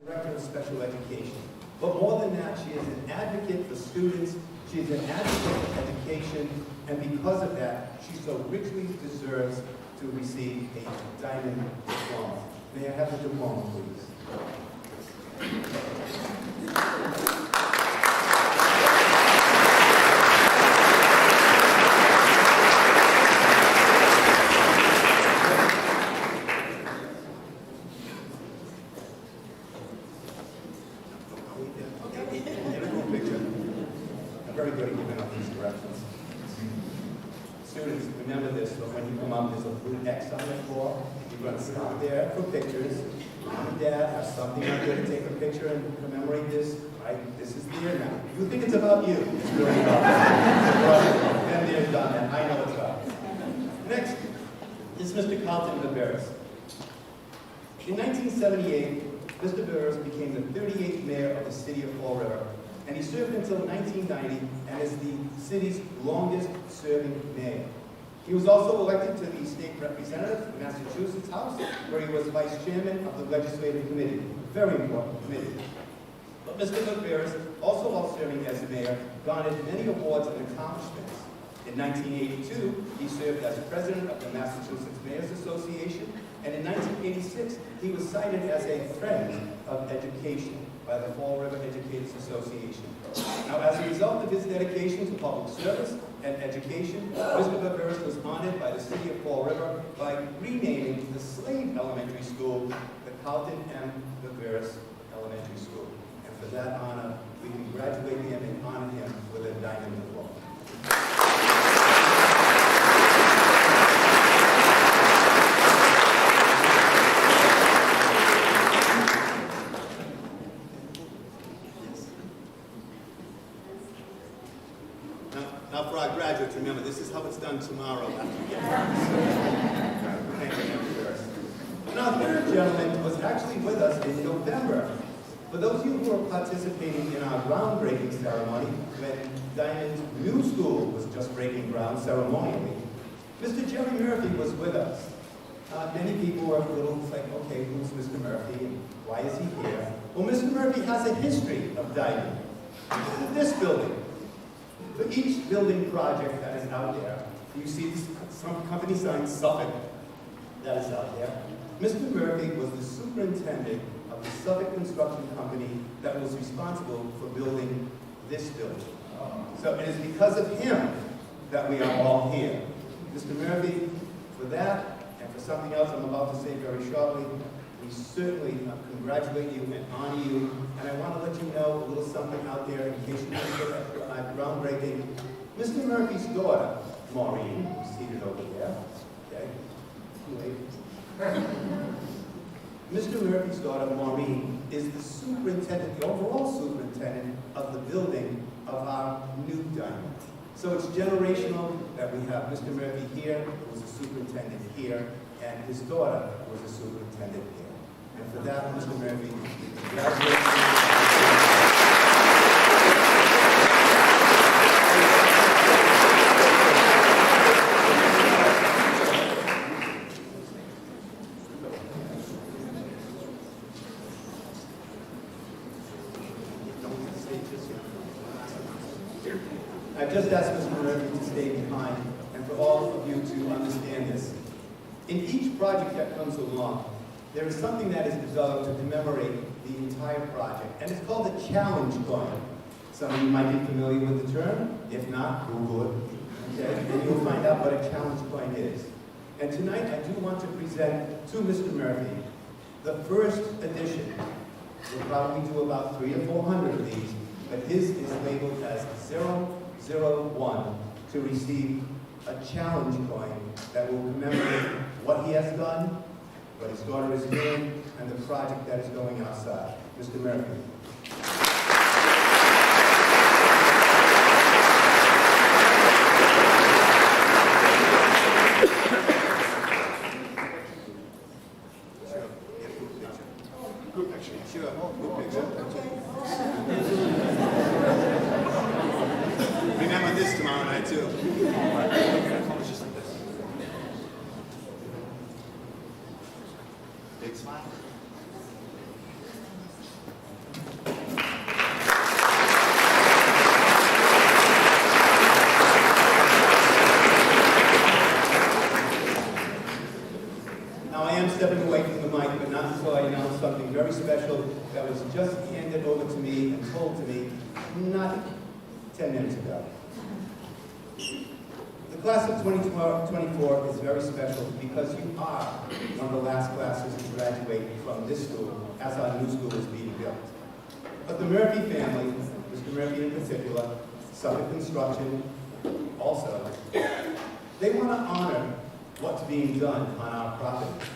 Director of Special Education. But more than that, she is an advocate for students, she is an advocate for education, and because of that, she so richly deserves to receive a diamond diploma. May I have the diploma, please? Very good at giving up these directions. Students, remember this, but when you come up, there's a blue X on the floor. You're going to stop there for pictures. Mom and Dad have something out there to take a picture and commemorate this. Right? This is the year now. You think it's about you. It's really about them. Been there, done that. I know it's about. Next is Mr. Carlton Viveras. In 1978, Mr. Viveras became the 38th mayor of the city of Fall River, and he served until 1990 and is the city's longest-serving mayor. He was also elected to the state representative in Massachusetts House, where he was vice chairman of the legislative committee, a very important committee. But Mr. Viveras, also while serving as mayor, garnered many awards and accomplishments. In 1982, he served as president of the Massachusetts Mayors Association, and in 1986, he was cited as a friend of education by the Fall River Educators Association. Now, as a result of his dedication to public service and education, Mr. Viveras was honored by the city of Fall River by renaming the Slade Elementary School the Carlton M. Viveras Elementary School. And for that honor, we congratulate him and honor him with a diamond diploma. Now for our graduates, remember, this is how it's done tomorrow after you get Thank you. Now, the third gentleman was actually with us in November. For those of you who are participating in our groundbreaking ceremony, when Diamond's new school was just breaking ground ceremonially, Mr. Jerry Murphy was with us. Many people were a little like, okay, who's Mr. Murphy and why is he here? Well, Mr. Murphy has a history of Diamond. This building. For each building project that is out there, you see some company sign Suffolk that is out there. Mr. Murphy was the superintendent of the Suffolk Construction Company that was responsible for building this building. So it is because of him that we are all here. Mr. Murphy, for that and for something else I'm about to say very shortly, we certainly congratulate you and honor you. And I want to let you know a little something out there in case you didn't get that groundbreaking. Mr. Murphy's daughter, Maureen, who's seated over there. Okay. Mr. Murphy's daughter, Maureen, is the superintendent, the overall superintendent of the building of our new Diamond. So it's generational that we have Mr. Murphy here, who was a superintendent here, and his daughter was a superintendent here. And for that, Mr. Murphy, congratulations. I've just asked Mr. Murphy to stay behind, and for all of you to understand this. In each project that comes along, there is something that is developed to commemorate the entire project, and it's called a challenge coin. Some of you might be familiar with the term. If not, Google it, okay? And you'll find out what a challenge coin is. And tonight, I do want to present to Mr. Murphy the first edition. We'll probably do about 300 or 400 of these, but his is labeled as 001 to receive a challenge coin that will commemorate what he has done, what his daughter is doing, and the project that is going outside. Mr. Murphy. Group picture. Sure, group picture. Remember this tomorrow night, too. Big smile. told to me not 10 minutes ago. The class of 2024 is very special because you are one of the last classes to graduate from this school as our new school is being built. But the Murphy family, Mr. Murphy in particular, Summit Construction also, they want to honor what's being done on our property.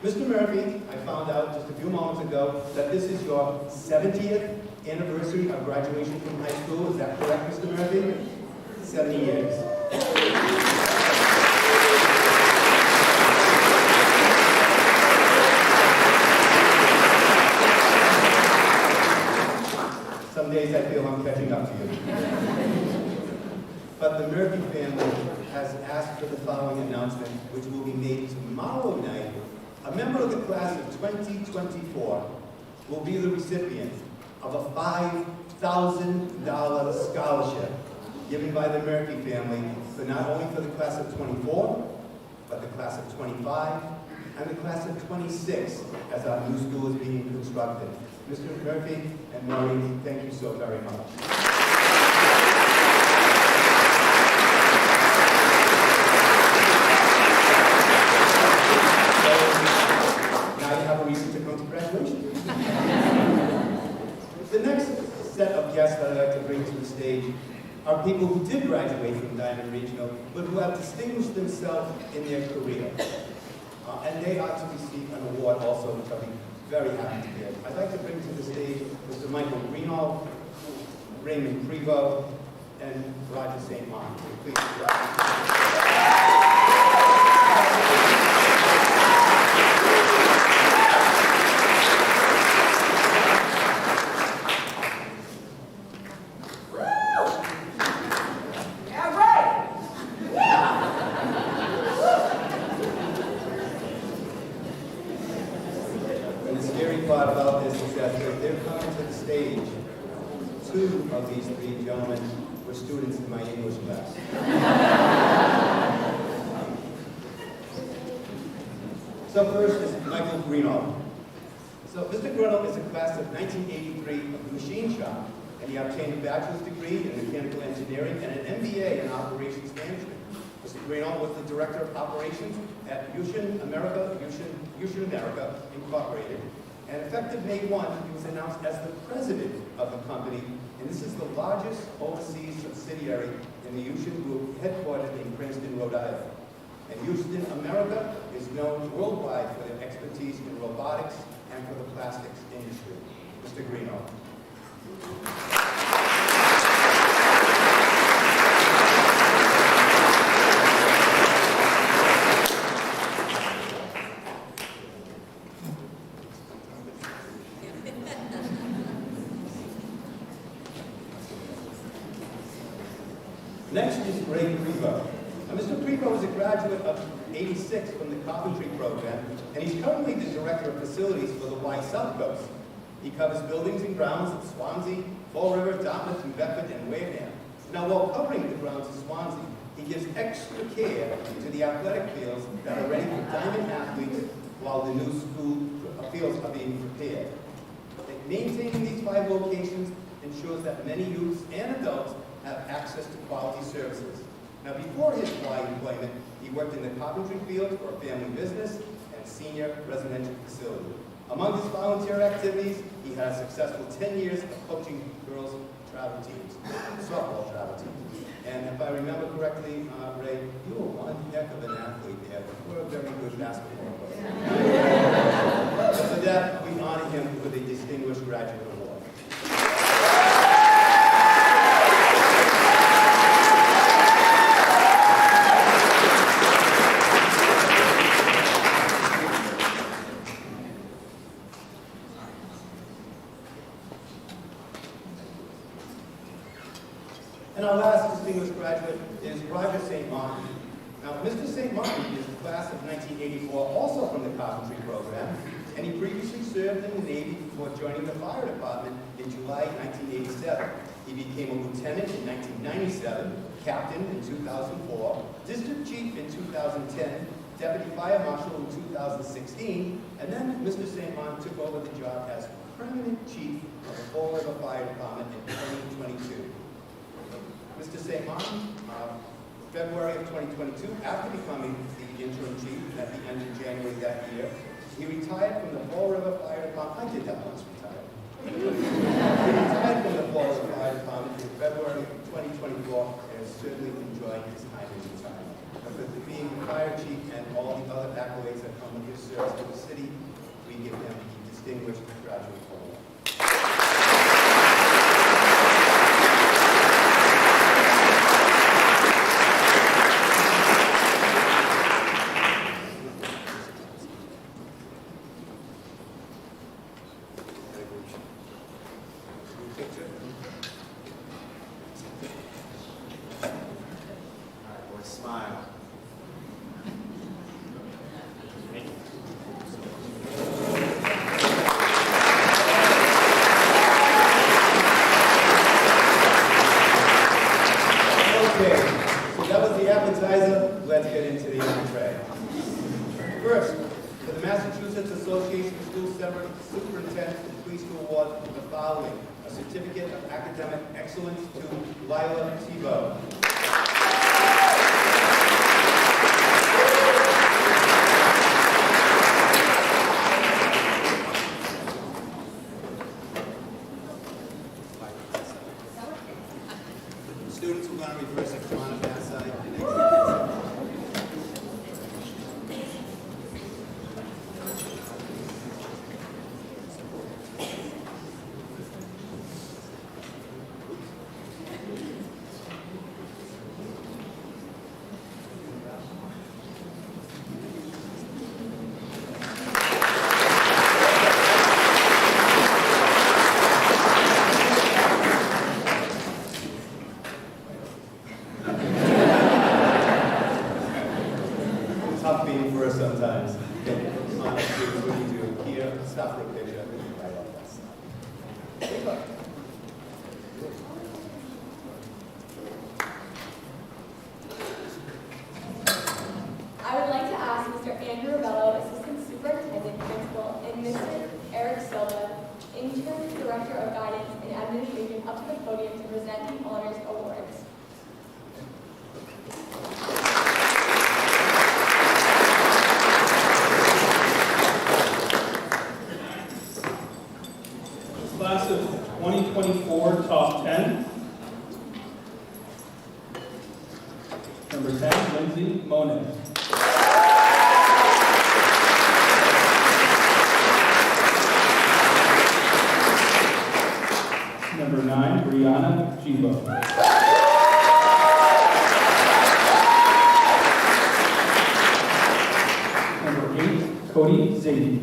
Mr. Murphy, I found out just a few moments ago that this is your 70th anniversary of graduation from high school. Is that correct, Mr. Murphy? 70 years. Some days I feel I'm catching up to you. But the Murphy family has asked for the following announcement, which will be made tomorrow night. A member of the class of 2024 will be the recipient of a $5,000 scholarship given by the Murphy family for not only for the class of 24, but the class of 25 and the class of 26 as our new school is being constructed. Mr. Murphy and Maureen, thank you so very much. The next set of guests that I'd like to bring to the stage are people who did graduate from Diman Regional, but who have distinguished themselves in their career. And they are to receive an award also, which I'll be very happy to give. I'd like to bring to the stage Mr. Michael Greenall, Raymond Prevost, and Roger St. Mark. Please. About this is that they're coming to the stage. Two of these three gentlemen were students in my English class. So first is Michael Greenall. So Mr. Greenall is a class of 1983 of the machine shop, and he obtained a bachelor's degree in mechanical engineering and an MBA in operations management. Mr. Greenall was the director of operations at Yushin America Incorporated. And effective May 1, he was announced as the president of the company, and this is the largest overseas subsidiary in the Yushin Group, headquartered in Princeton, Rhode Island. And Yushin America is known worldwide for their expertise in robotics and for the plastics industry. Mr. Greenall. Next is Ray Prevost. Mr. Prevost is a graduate of '86 from the carpentry program, and he's currently the director of facilities for the Y South Coast. He covers buildings and grounds at Swansea, Fall River, Dartmouth, New Bedford, and Wareham. Now, while covering the grounds of Swansea, he gives extra care to the athletic fields that are ready for diamond athletes while the new school fields are being prepared. Maintaining these 5 locations ensures that many youths and adults have access to quality services. Now, before his Y employment, he worked in the carpentry field for a family business and senior residential facility. Among his volunteer activities, he had a successful 10 years of coaching girls' travel teams, softball travel teams. And if I remember correctly, Ray, you were one heck of an athlete there. You were a very good basketball player. So for that, we honor him with a distinguished graduate award. And our last distinguished graduate is Roger St. Martin. Now, Mr. St. Martin is the class of 1984, also from the carpentry program, and he previously served in the Navy before joining the fire department in July 1987. He became a lieutenant in 1997, captain in 2004, district chief in 2010, deputy fire marshal in 2016, and then Mr. St. Martin took over the job as permanent chief of the Fall River Fire Department in 2022. Mr. St. Martin, February of 2022, after becoming the interim chief at the end of January that year, he retired from the Fall River Fire Department. I did that once, retired. He retired from the Fall River Fire Department in February of 2024 and has certainly enjoyed his time in retirement. But for being the fire chief and all the other accolades that come with his service to the city, we give him the Distinguished Graduate Award. Let's get into the entree. First, for the Massachusetts Association of School Superintendents is pleased to award the following: a certificate of academic excellence to Lila Tebow. Students who want to reverse it, come on up that side. Tough being first sometimes. Honestly, what do you do here? Stop for a picture. Right off that side. I would like to ask Mr. Andrew Rebello, Assistant Superintendent Principal, and Mr. Eric Silva, Interim Director of Guidance and Administration, up to the podium to present the Honors Awards. Class of 2024 Top 10. Number 10, Lindsay Moniz. Number 9, Brianna Gibo. Number 8, Cody Zadie.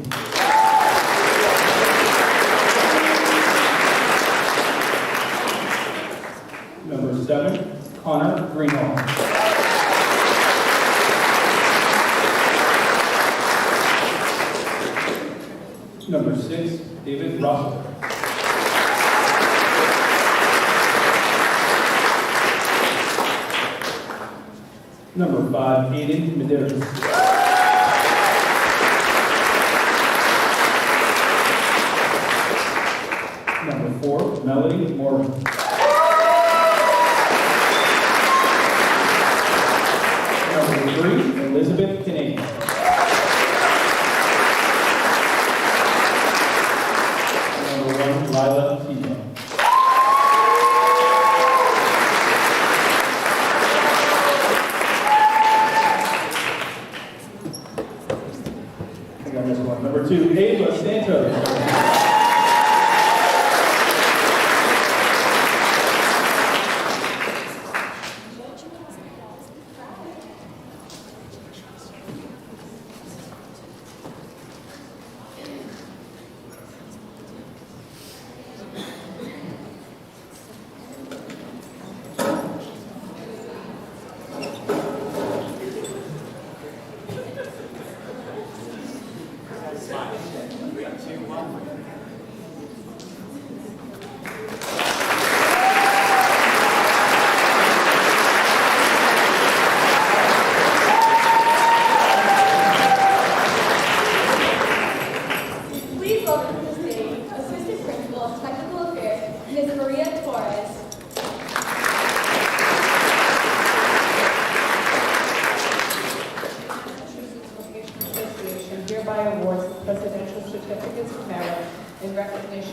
Number 7, Connor Greenhall. Number 6, David Russell. Number 5, Aiden Medeiros. Number 4, Melody Morgan. Number 3, Elizabeth Canadian. Number 1, Lila Tebow. I think I missed one. Number 2, Ava Santos.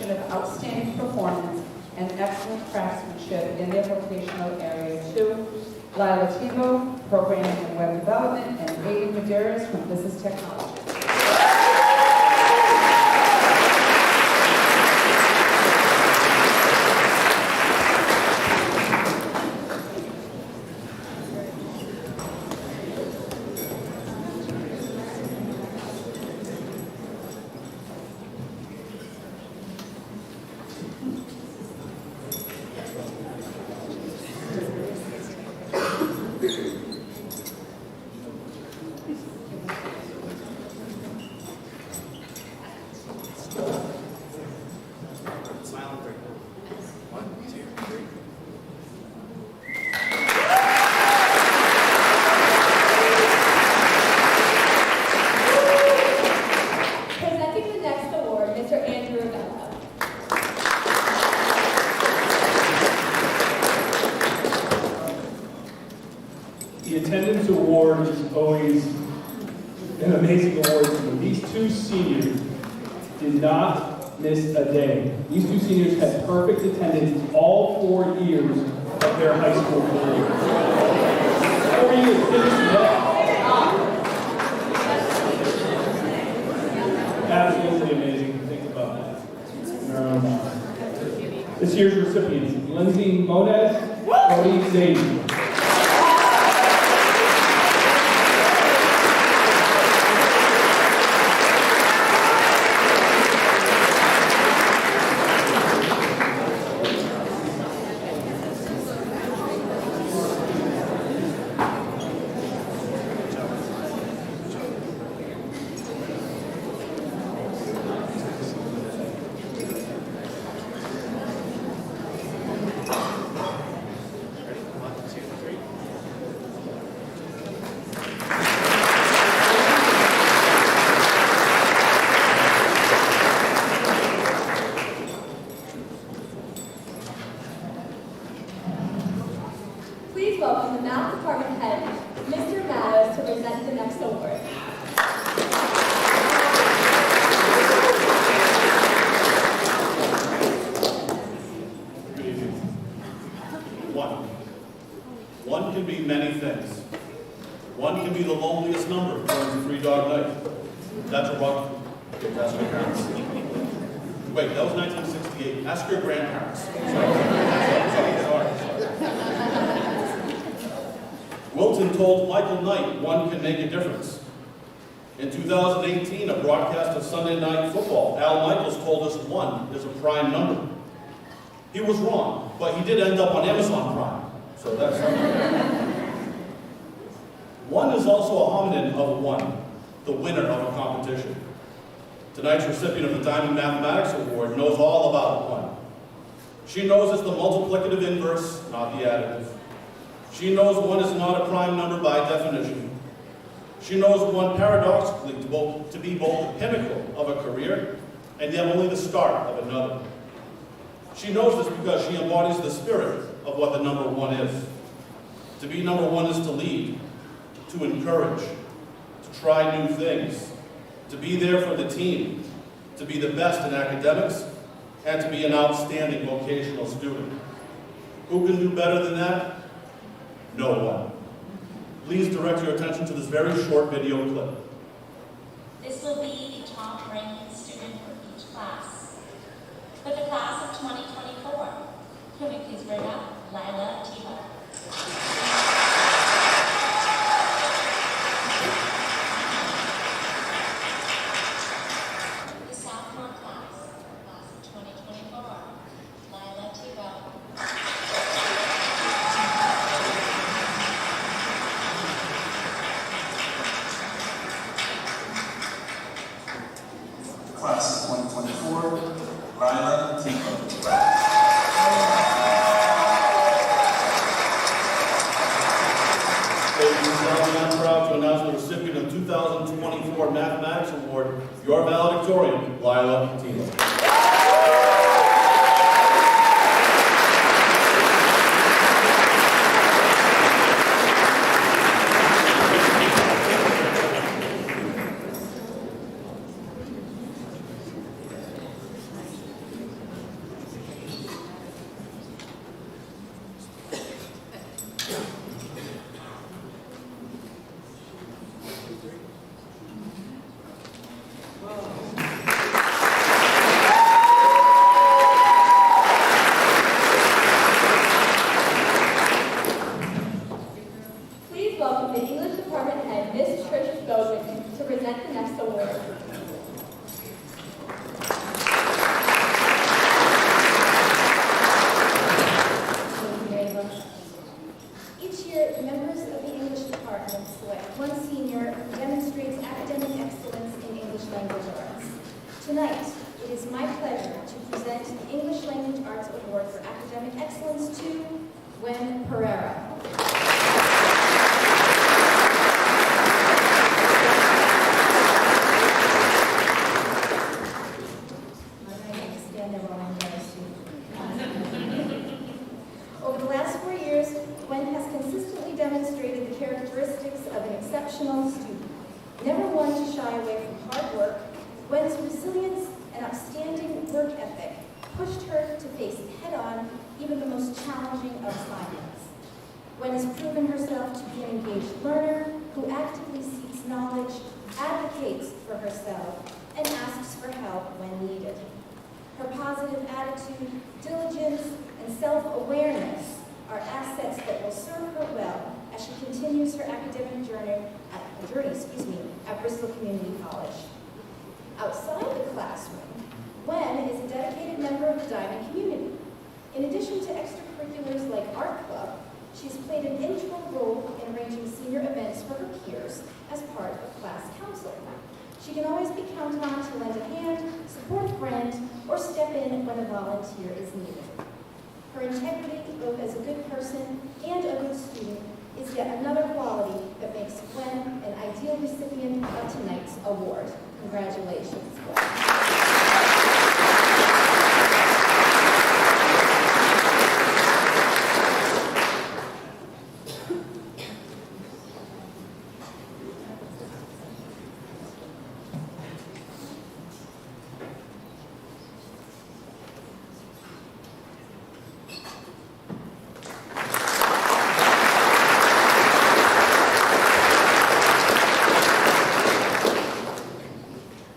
recognition of outstanding performance and excellent craftsmanship in their vocational areas to Lila Tebow, Programming and Web Development, and Aiden Medeiros from Business Technology. Presenting the next award, Mr. Andrew Rebello. The attendance award is always an amazing award to me. These two seniors did not miss a day. These two seniors had perfect attendance all 4 years of their high school career. 4 years, finished that. Absolutely amazing. Think about that. This year's recipients: Lindsay Moniz, Cody Zaidi. Please welcome the Math Department Head, Mr. Mattos, to present the next award. Good evening. One can be many things. One can be the loneliest number during the Three Dog Night. That's a rock. That's my parents. Wait, that was 1968. Ask your grandparents. Sorry. Wilton told Michael Knight one can make a difference. In 2018, a broadcast of Sunday Night Football, Al Michaels told us one is a prime number. He was wrong, but he did end up on Amazon Prime, so that's something. One is also a homonym of one, the winner of a competition. Tonight's recipient of the Diamond Mathematics Award knows all about one. She knows it's the multiplicative inverse, not the additive. She knows one is not a prime number by definition. She knows one paradoxically to be both the pinnacle of a career and yet only the start of another. She knows this because she embodies the spirit of what the number one is. To be number one is to lead, to encourage, to try new things, to be there for the team, to be the best in academics, and to be an outstanding vocational student. Who can do better than that? No one. Please direct your attention to this very short video clip. This will be the top-ranking student for each class. For the class of 2024, can we please bring up Lila Tebow? The sophomore class of 2024, Lila Tebow. Class of 2024, Lila Tebow. Ladies and gentlemen, I'm proud to announce the recipient of the 2024 Mathematics Award, your valedictorian, Lila Tebow. Please welcome the English Department Head, Ms. Trish Bowman, to present the next award. Each year, members of the English department select one senior who demonstrates academic excellence in English language arts. Tonight, it is my pleasure to present the English Language Arts Award for Academic Excellence to Gwen Pereira. Over the last 4 years, Gwen has consistently demonstrated the characteristics of an exceptional student. Never one to shy away from hard work, Gwen's resilience and outstanding work ethic pushed her to face head-on even the most challenging of assignments. Gwen has proven herself to be an engaged learner who actively seeks knowledge, advocates for herself, and asks for help when needed. Her positive attitude, diligence, and self-awareness are assets that will serve her well as she continues her academic journey at Bristol Community College. Outside the classroom, Gwen is a dedicated member of the Diman community. In addition to extracurriculars like art club, she's played an integral role in arranging senior events for her peers as part of class council. She can always be counted on to lend a hand, support a friend, or step in when a volunteer is needed. Her integrity, both as a good person and a good student, is yet another quality that makes Gwen an ideal recipient of tonight's award. Congratulations, Gwen.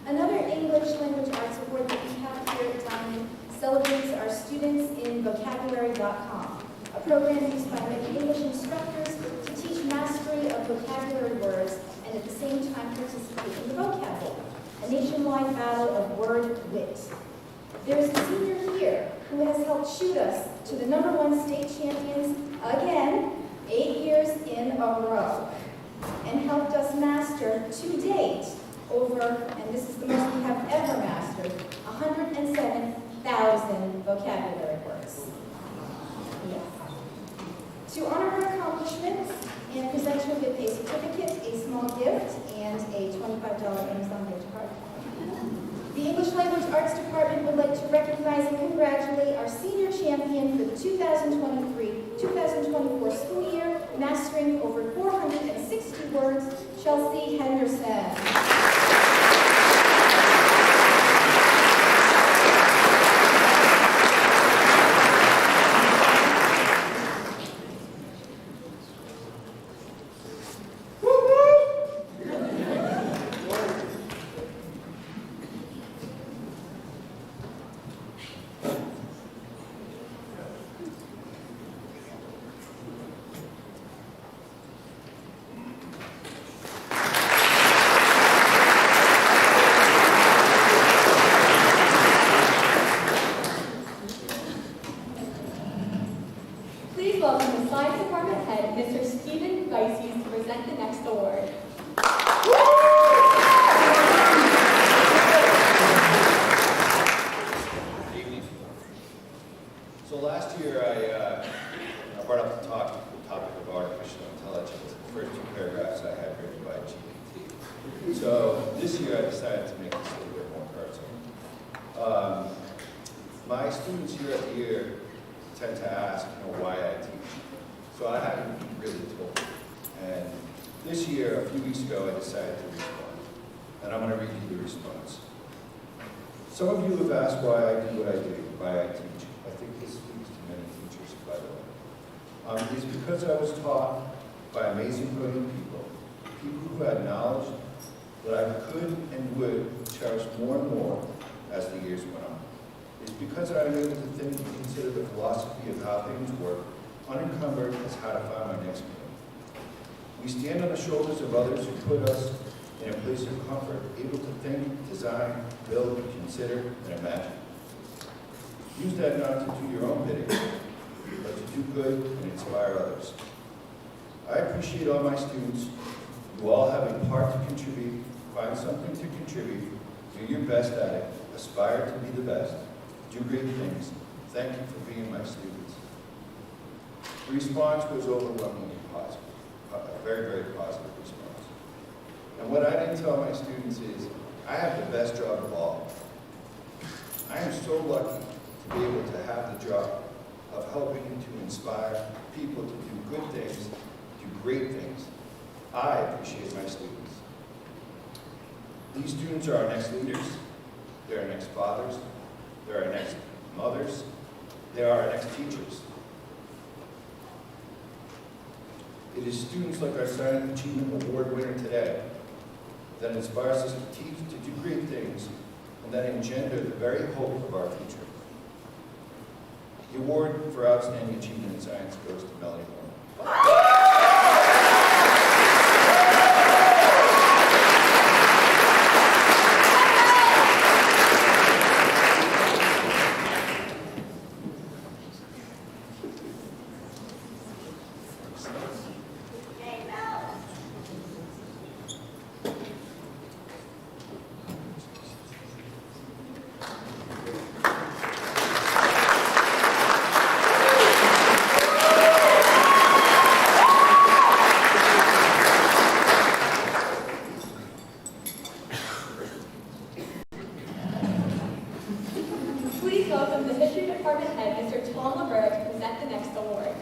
Another English Language Arts Award that we have here at Diman celebrates our students in Vocabulary.com, a program used by many English instructors to teach mastery of vocabulary words and at the same time participate in the vocab bowl, a nationwide battle of word wit. There's a senior here who has helped shoot us to the #1 state champions again, 8 years in a row, and helped us master to date over, and this is the most we have ever mastered, 107,000 vocabulary words. Yes. To honor her accomplishments and present her with a certificate, a small gift, and a $25 Amazon gift card, the English Language Arts Department would like to recognize and congratulate our senior champion for the 2023-2024 school year, mastering over 460 words, Chelsea Henderson. Please welcome the Science Department Head, Mr. Stephen Vices, to present the next award. Good evening. So last year I brought up the topic of artificial intelligence, the first 2 paragraphs I had written by GPT. So this year I decided to make this a little bit more personal. My students year after year tend to ask, why I teach. So I haven't really told them. And this year, a few weeks ago, I decided to respond. And I'm going to read you the response. Some of you have asked why I do what I do, why I teach. I think this speaks to many teachers, by the way. is because I was taught by amazing, brilliant people, people who had knowledge that I could and would cherish more and more as the years went on. It's because I'm able to think and consider the philosophy of how things work, unencumbered as how to find my next meal. We stand on the shoulders of others who put us in a place of comfort, able to think, design, build, consider, and imagine. Use that not to do your own bidding, but to do good and inspire others. I appreciate all my students. You all have a part to contribute, find something to contribute, do your best at it, aspire to be the best, do great things. Thank you for being my students. The response was overwhelmingly positive, a very, very positive response. And what I didn't tell my students is, I have the best job of all. I am so lucky to be able to have the job of helping to inspire people to do good things, do great things. I appreciate my students. These students are our next leaders, they're our next fathers, they're our next mothers, they are our next teachers. It is students like our Silent Achievement Award winner today that inspires us to teach, to do great things, and that engender the very hope of our future. The award for Outstanding Achievement in Science goes to Melanie Moore. Please welcome the History Department Head, Mr. Tom LeBerg, to present the next award.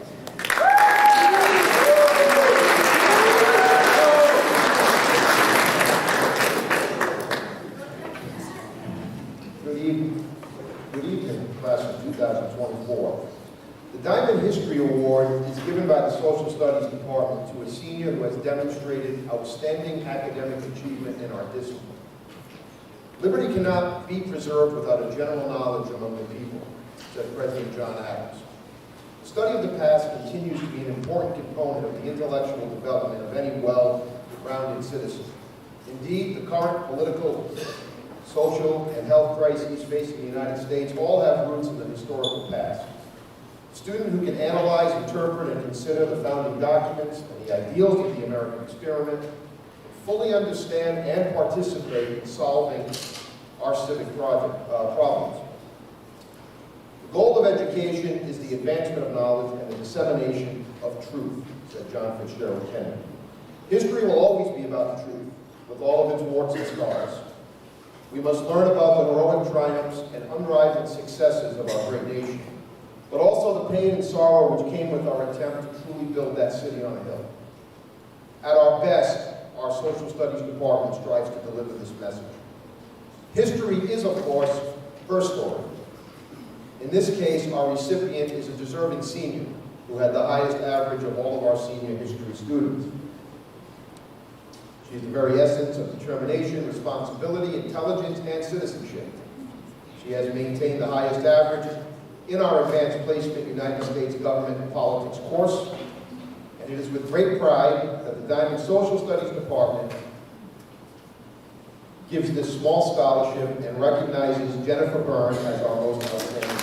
Good evening, class of 2024. The Diamond History Award is given by the Social Studies Department to a senior who has demonstrated outstanding academic achievement in our discipline. Liberty cannot be preserved without a general knowledge among the people, said President John Adams. The study of the past continues to be an important component of the intellectual development of any well-rounded citizen. Indeed, the current political, social, and health crises facing the United States all have roots in the historical past. A student who can analyze, interpret, and consider the founding documents and the ideals of the American experiment fully understand and participate in solving our civic problems. The goal of education is the advancement of knowledge and the dissemination of truth, said John Fitzgerald Kennedy. History will always be about the truth, with all of its warts and scars. We must learn about the heroic triumphs and unrivaled successes of our great nation, but also the pain and sorrow which came with our attempt to truly build that city on a hill. At our best, our Social Studies Department strives to deliver this message. History is, of course, her story. In this case, our recipient is a deserving senior who had the highest average of all of our senior history students. She is the very essence of determination, responsibility, intelligence, and citizenship. She has maintained the highest average in our Advanced Placement United States Government and Politics course, and it is with great pride that the Diman Social Studies Department gives this small scholarship and recognizes Jennifer Byrne as our most outstanding.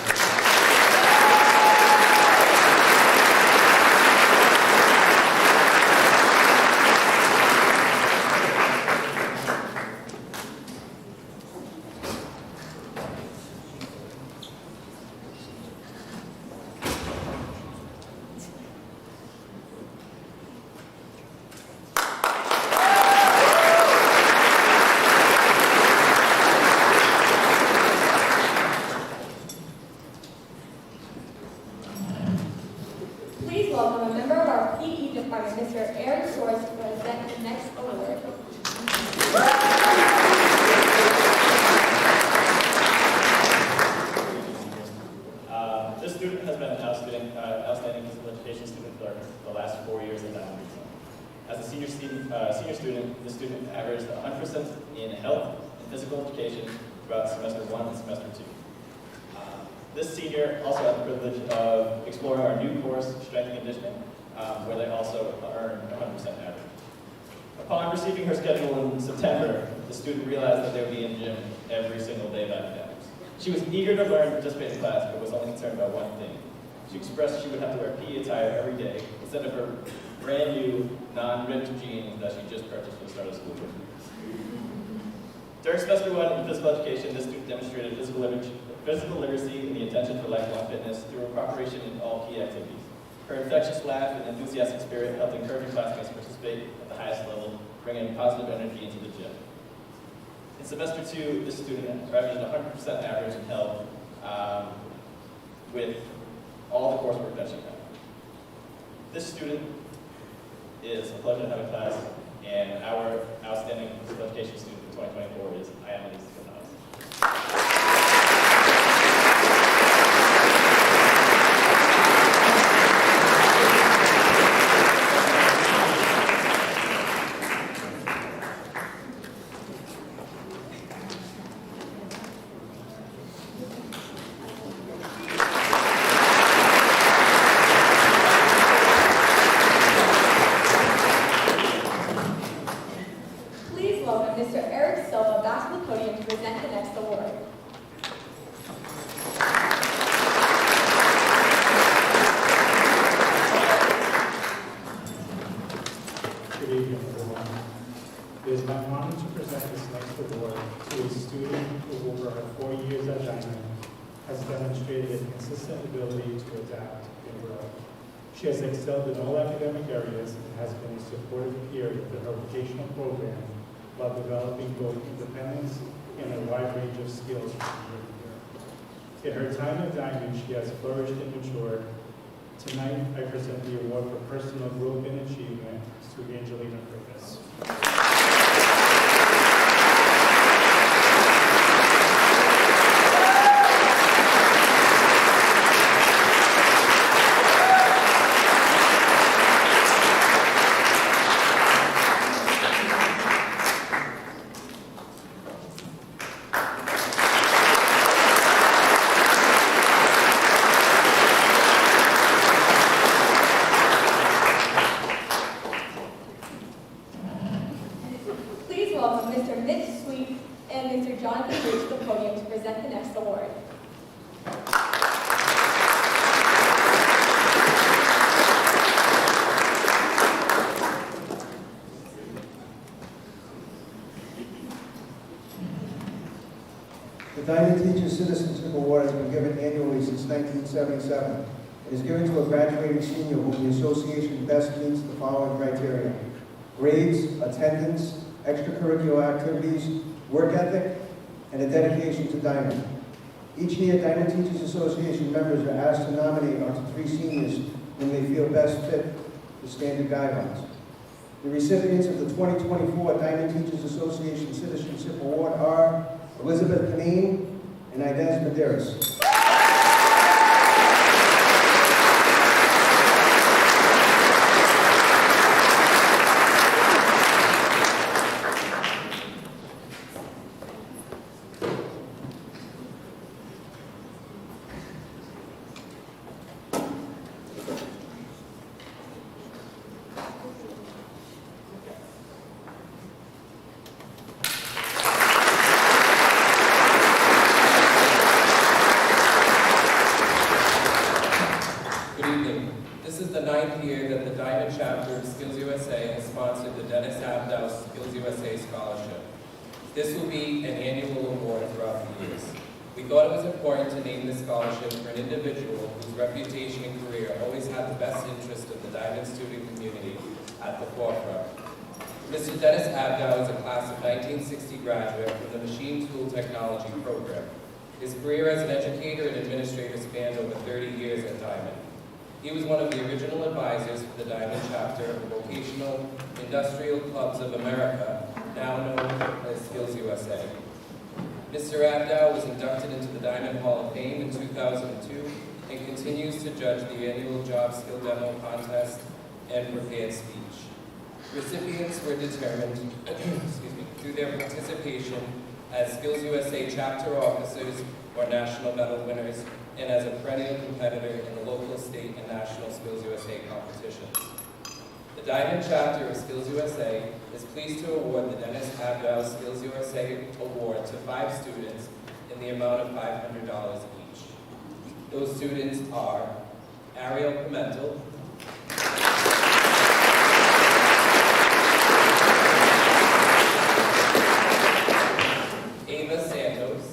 Please welcome a member of our PE department, Mr. Aaron Shores, to present the next award. This student has been an outstanding physical education student for 4 years at Diman. As a senior student, the student averaged 100% in health and physical education throughout semester 1 and semester 2. This senior also had the privilege of exploring our new course, Strength and Conditioning, where they also earned 100% average. Upon receiving her schedule in September, the student realized that they would be in gym every single day of academics. She was eager to learn and participate in class, but was only concerned about one thing. She expressed she would have to wear PE attire every day instead of her brand new, non-ripped jeans that she just purchased for the start of school year. During semester 1 in physical education, this student demonstrated physical literacy and the attention for lifelong fitness through her cooperation in all key activities. Her infectious laugh and enthusiastic spirit helped encourage her classmates to participate at the highest level, bringing positive energy into the gym. In semester 2, this student averaged 100% average in health with all the coursework that she had. This student is a pleasure to have in class, and our outstanding physical education student for 2024 is Alumni. She has excelled in all academic areas and has been a supportive peer within her vocational program while developing both independence and a wide range of skills. In her time at Diman, she has flourished and matured. Tonight, I present the award for personal growth and achievement to Angelina Curtis. The Diman Teacher Citizenship Award has been given annually since 1977. It is given to a graduating senior whom the association best meets the following criteria: grades, attendance, extracurricular activities, work ethic, and a dedication to Diman. Each year, Diman Teachers Association members are asked to nominate up to 3 seniors whom they feel best fit the standard guidelines. The recipients of the 2024 Diman Teachers Association Citizenship Award are Elizabeth Panine and Inez Medeiros. This will be an annual award throughout the years. We thought it was important to name this scholarship for an individual whose reputation and career always had the best interest of the Diman student community at the forefront. Mr. Dennis Abdow is a class of 1960 graduate from the Machine Tool Technology program. His career as an educator and administrator spanned over 30 years at Diman. He was one of the original advisors for the Diman chapter of the Vocational Industrial Clubs of America, now known as SkillsUSA. Mr. Abdow was inducted into the Diman Hall of Fame in 2002 and continues to judge the annual job skill demo contest and prepared speech. Recipients were determined through their participation as SkillsUSA chapter officers or national medal winners, and as a perennial competitor in the local, state, and national SkillsUSA competitions. The Diamond chapter of SkillsUSA is pleased to award the Dennis Abdow SkillsUSA Award to 5 students in the amount of $500 each. Those students are Ariel Pimentel, Ava Santos,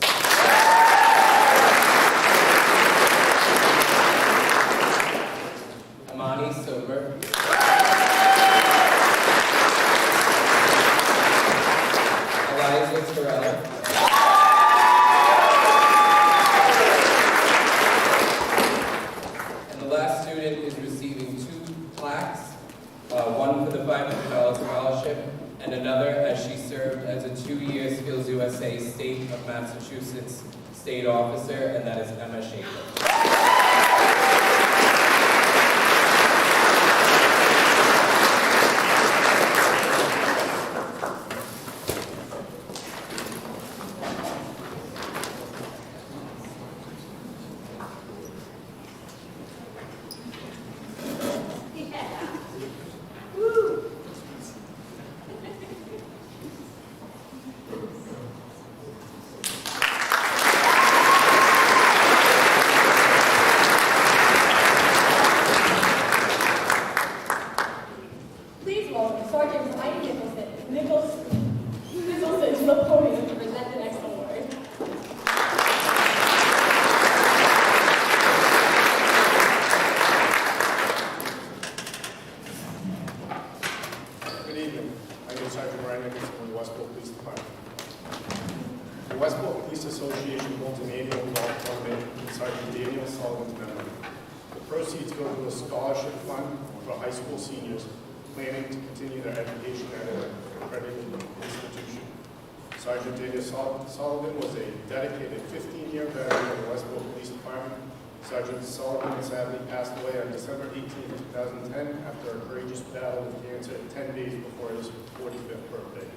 Amani Sober, Eliza Terrell, and the last student is receiving 2 plaques, one for the $500 scholarship and another as she served as a 2-year SkillsUSA State of Massachusetts State Officer, and that is Emma Schaefer. Please welcome Sergeant Heidi Nicholson to the podium to present the next award. Good evening. My name is Sergeant Ryan Nicholson from the Westport Police Department. The Westport Police Association holds an annual golf tournament in Sergeant Daniel Sullivan's memory. The proceeds go to a scholarship fund for high school seniors planning to continue their education at an accredited institution. Sergeant Daniel Sullivan was a dedicated 15-year veteran of the Westport Police Department. Sergeant Sullivan sadly passed away on December 18, 2010 after a courageous battle with cancer 10 days before his 45th birthday.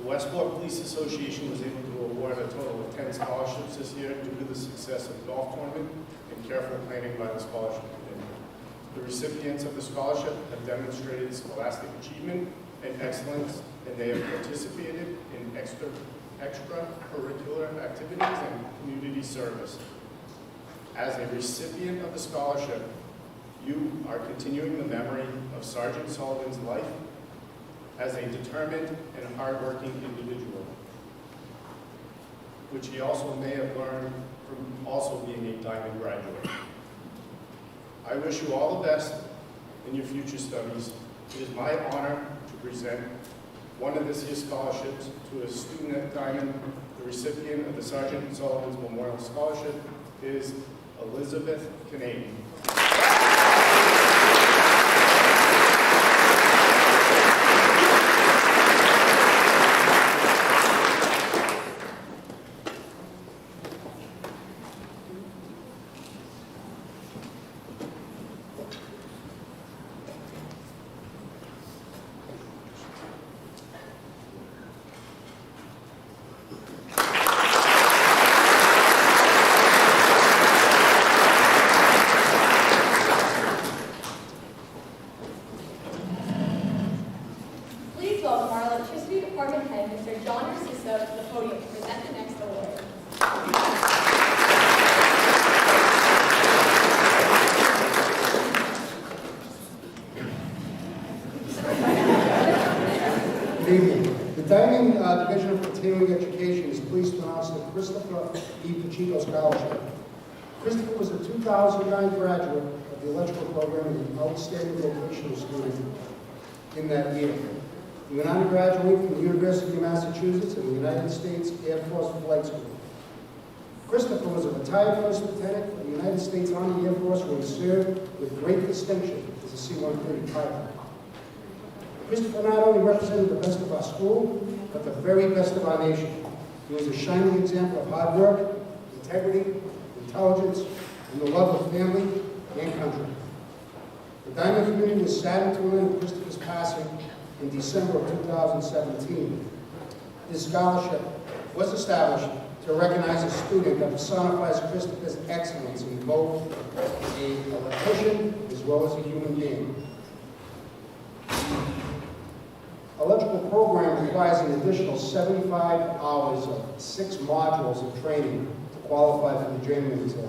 The Westport Police Association was able to award a total of 10 scholarships this year due to the success of the golf tournament and careful planning by the scholarship committee. The recipients of the scholarship have demonstrated scholastic achievement and excellence, and they have participated in extracurricular activities and community service. As a recipient of the scholarship, you are continuing the memory of Sergeant Sullivan's life as a determined and hardworking individual, which he also may have learned from also being a Diamond graduate. I wish you all the best in your future studies. It is my honor to present one of this year's scholarships to a student at Diamond. The recipient of the Sergeant Sullivan's Memorial Scholarship is Elizabeth Canadian. Please welcome our Electricity Department Head, Mr. John Russo, to the podium to present the next award. Good evening. The Diamond Division of Continuing Education is pleased to announce the Christopher E. Pacheco Scholarship. Christopher was a 2009 graduate of the electrical program and an outstanding vocational student in that year. He went on to graduate from the University of Massachusetts and the United States Air Force Flight School. Christopher was a retired first lieutenant of the United States Army Air Force, where he served with great distinction as a C-130 pilot. Christopher not only represented the best of our school, but the very best of our nation. He was a shining example of hard work, integrity, intelligence, and the love of family and country. The Diamond community was saddened to learn Christopher's passing in December of 2017. This scholarship was established to recognize a student that personifies Christopher's excellence in both an electrician as well as a human being. Electrical program requires an additional 75 hours of 6 modules of training to qualify for the journeyman exam.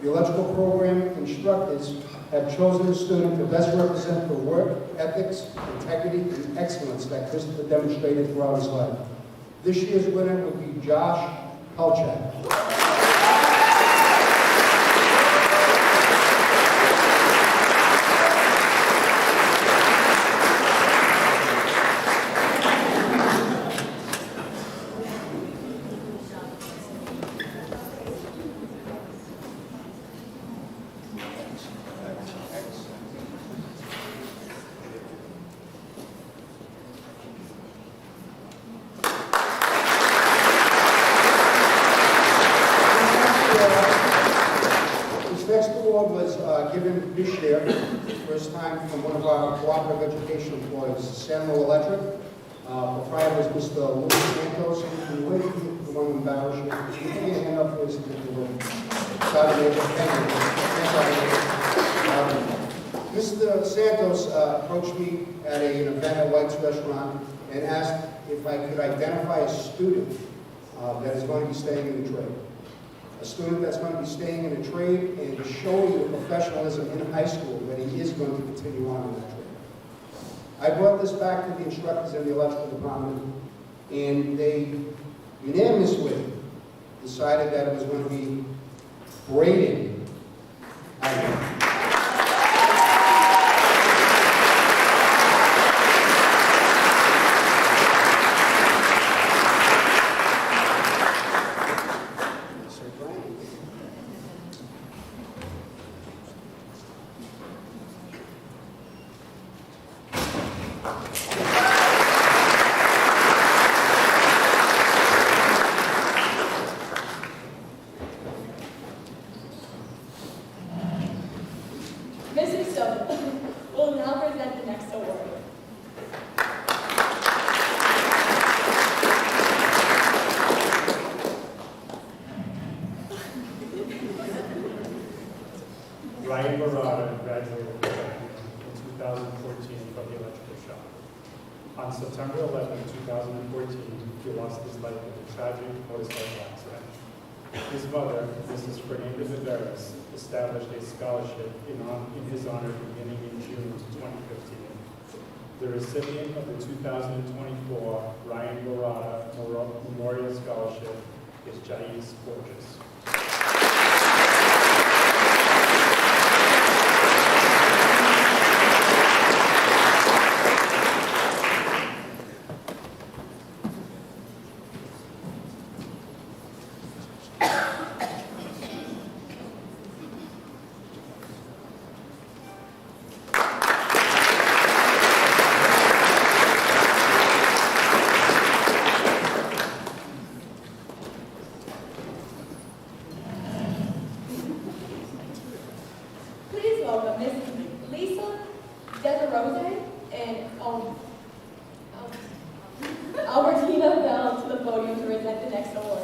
The electrical program instructors have chosen a student to best represent the work, ethics, integrity, and excellence that Christopher demonstrated throughout his life. This year's winner would be Josh Pelchak. Given this year, first time from one of our cooperative education employees, Samuel Electric. Proprietor is Mr. Louis Santos. Can you wait for one embarrassing? Can you put your hand up for us? Mr. Santos approached me at an event at White's Restaurant and asked if I could identify a student that is going to be staying in the trade. A student that's going to be staying in a trade and showing the professionalism in high school that he is going to continue on in that trade. I brought this back to the instructors in the electrical department, and they unanimously decided that it was going to be braiding. Will now present the next award. Ryan Barada graduated in 2014 from the electrical shop. On September 11, 2014, he lost his life in a tragic motorcycle accident. His mother, Mrs. Fernanda Viveras, established a scholarship in his honor beginning in June 2015. The recipient of the 2024 Ryan Barada Memorial Scholarship is Jais Borges. Albertina Bell to the podium to present the next award.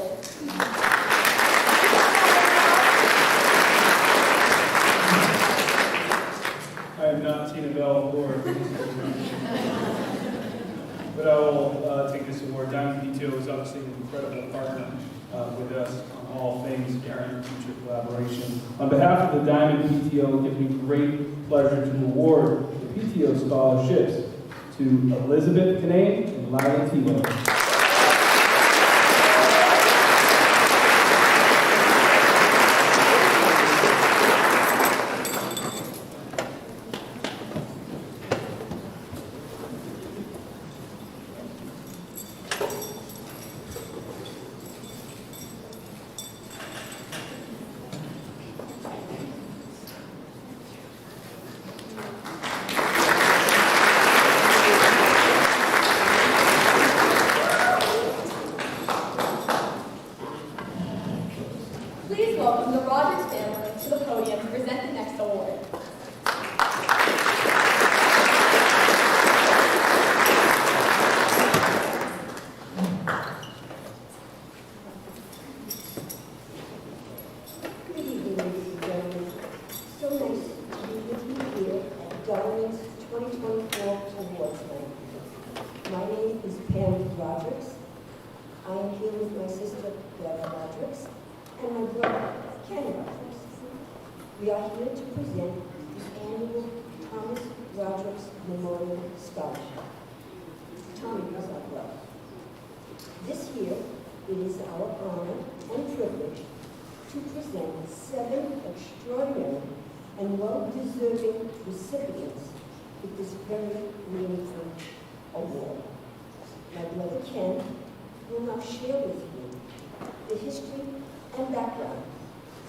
I am not Tina Bell or but I will take this award. Diamond PTO is obviously an incredible partner with us on all things parent teacher collaboration. On behalf of the Diamond PTO, it gives me great pleasure to award the PTO scholarships to Elizabeth Kinane and Lila Tebow. my sister Beth Rodriguez and my brother Ken Rodriguez. We are here to present the annual Thomas Rodriguez Memorial Scholarship. Tommy is our brother. This year, it is our honor and privilege to present 7 extraordinary and well-deserving recipients with this very meaningful award. My brother Ken will now share with you the history and background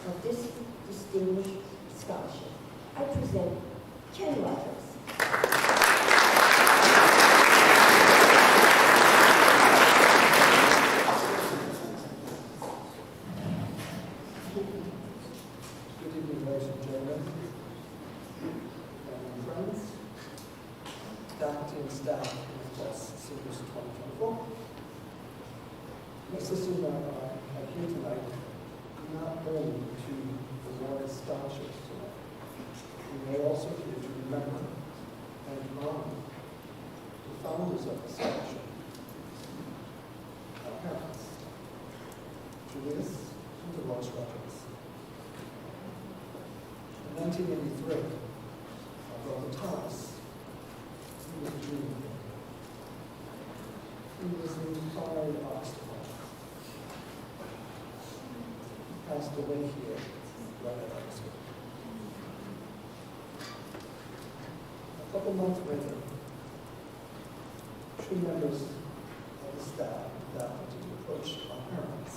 of this distinguished scholarship. I present Ken Rodriguez. Good evening, ladies and gentlemen, and friends, faculty and staff of class Seniors 2024. My sister and I are here tonight not only to award scholarships tonight, we are also here to remember and honor the founders of the scholarship, our parents, Julius and Dolores Rodriguez. In 1983, our brother Thomas, he was a junior. He was an inspired obstacle. He passed away here right at our school. A couple months later, 2 members of the staff and faculty approached our parents,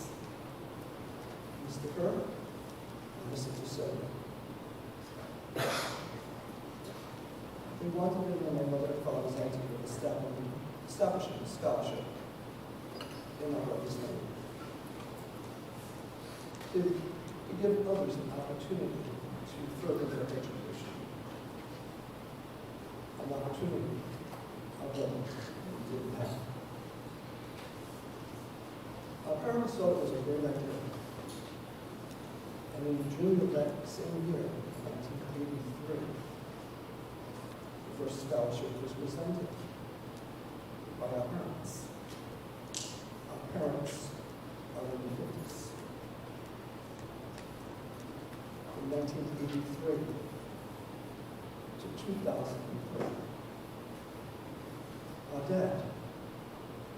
Mr. Kerr and Mr. DeSoto. They wanted to know my mother and father's idea of establishing a scholarship in our brother's name. To give others an opportunity to further their education. An opportunity our brother didn't have. Our parents thought it was a great idea. And in June of that same year, 1983, the first scholarship was presented by our parents. Our parents are in the 50s. From 1983 to 2003, our dad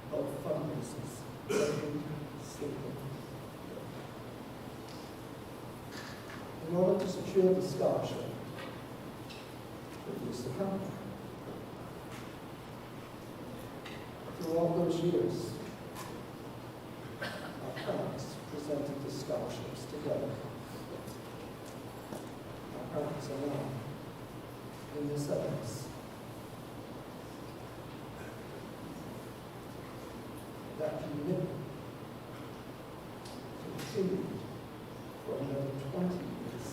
held fundraisers every single year. In order to secure the scholarship, produce the company. Through all those years, our parents presented the scholarships together. Our parents are now in their 70s. That commitment continued for another 20 years,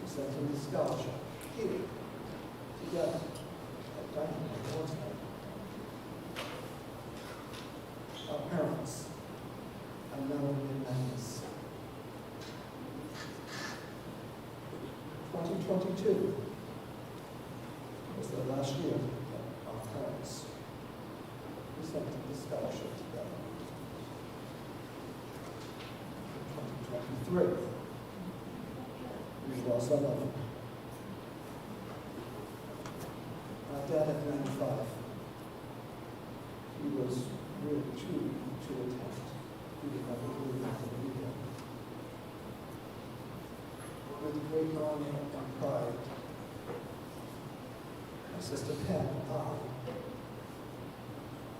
presenting the scholarship here, together, at Diman Awards Night. Our parents are now in their 90s. 2022 was the last year that our parents presented the scholarship together. 2023, we lost our mother. Our dad at 95, he was really too weak to attend. He would never really want to be there. With great honor and pride, my sister Pam and I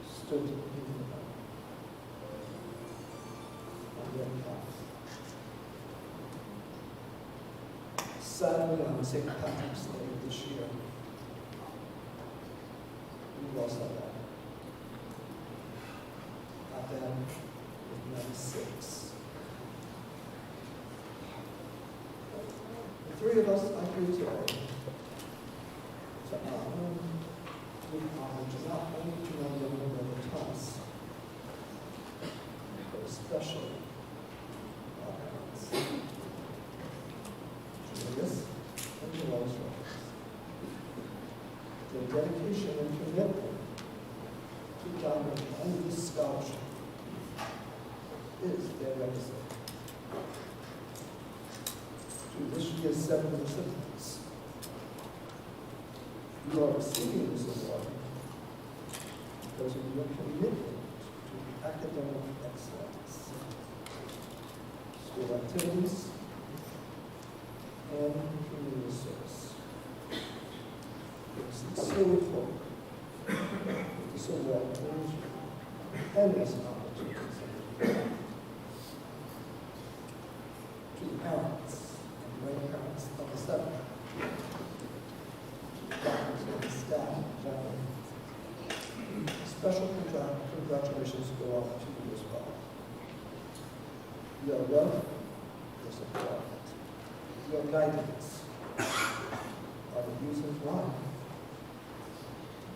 stood in the on their behalf. Sadly, on St. Patrick's Day this year, we lost our dad. Our dad was 96. The 3 of us are here today to honor, to not only to remember my brother Thomas, but especially our parents, Julius and Dolores Rodriguez. Their dedication and commitment to diamond on this scholarship is their legacy. To this year's 7 recipients, you are receiving this award because of your commitment to academic excellence, school activities, and community service. We sincerely hope that this award brings you endless opportunities. To the parents and grandparents of the center, doctors and staff, gentlemen, special congratulations go out to you as well. Your love, your support, your guidance are the reasons why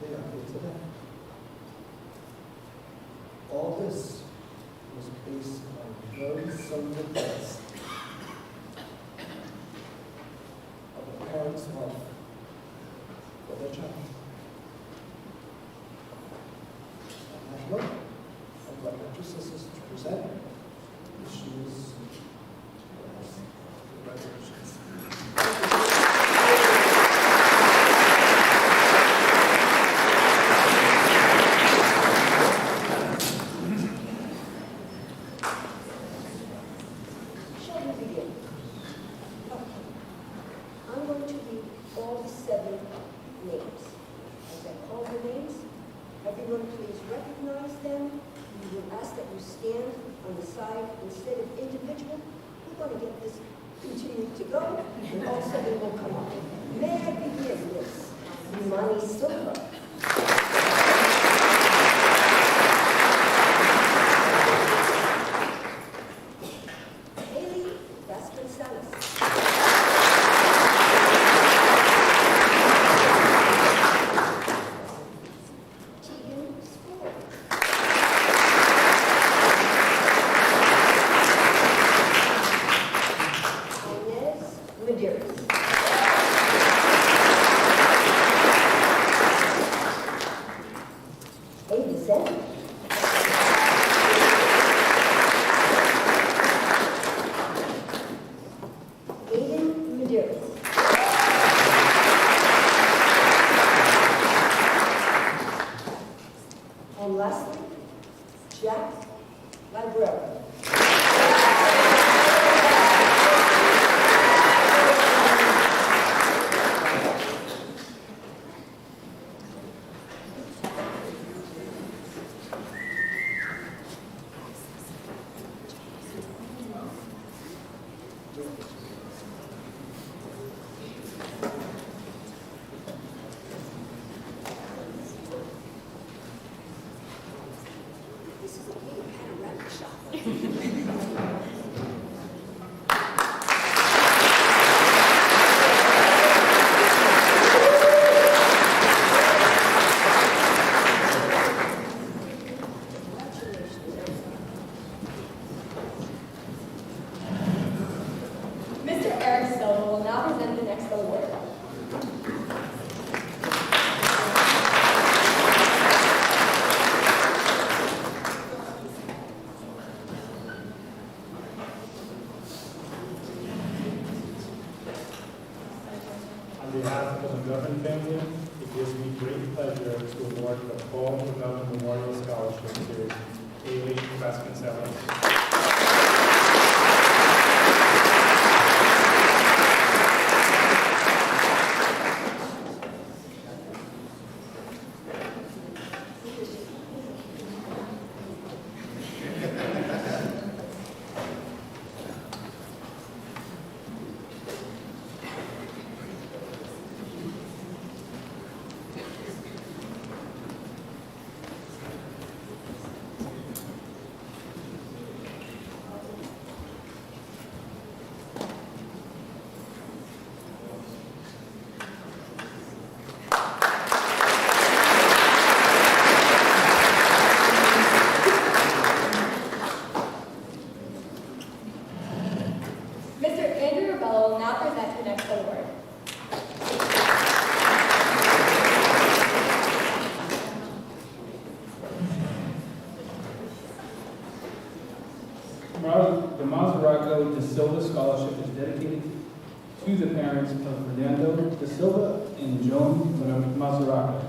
they are here today. All this was based on very simple things of a parent's love for their child. On that note, I'd like our two sisters to present the shoes. Congratulations. Shall we begin? Okay. I'm going to read all the 7 names. As I call the names, everyone please recognize them. We will ask that you stand on the side instead of individual. We're going to get this continued to go, and all 7 will come up. May I begin with Diman Silva? Haley Vasconcelos. Tegan Spoor. Inez Medeiros. Ava Zen. Aiden Medeiros. And lastly, Jack Librero. This is a big panoramic shot. Mr. Eric Silva will now present the next award. On behalf of the McGovern family, it gives me great pleasure to award the Paul McGovern Memorial Scholarship to Haley Vasconcelos. Silva Scholarship is dedicated to the parents of Fernando da Silva and Joan Mazaraca.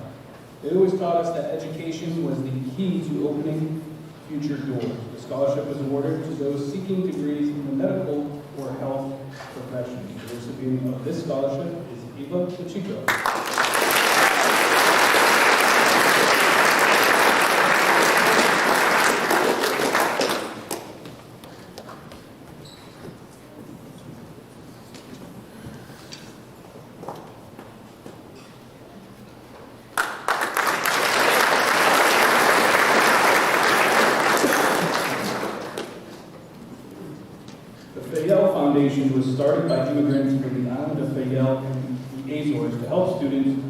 They always taught us that education was the key to opening future doors. The scholarship was awarded to those seeking degrees in the medical or health professions. The recipient of this scholarship is Eva Pacheco. Foundation was started by immigrants from the island of Fayel and the Azores to help students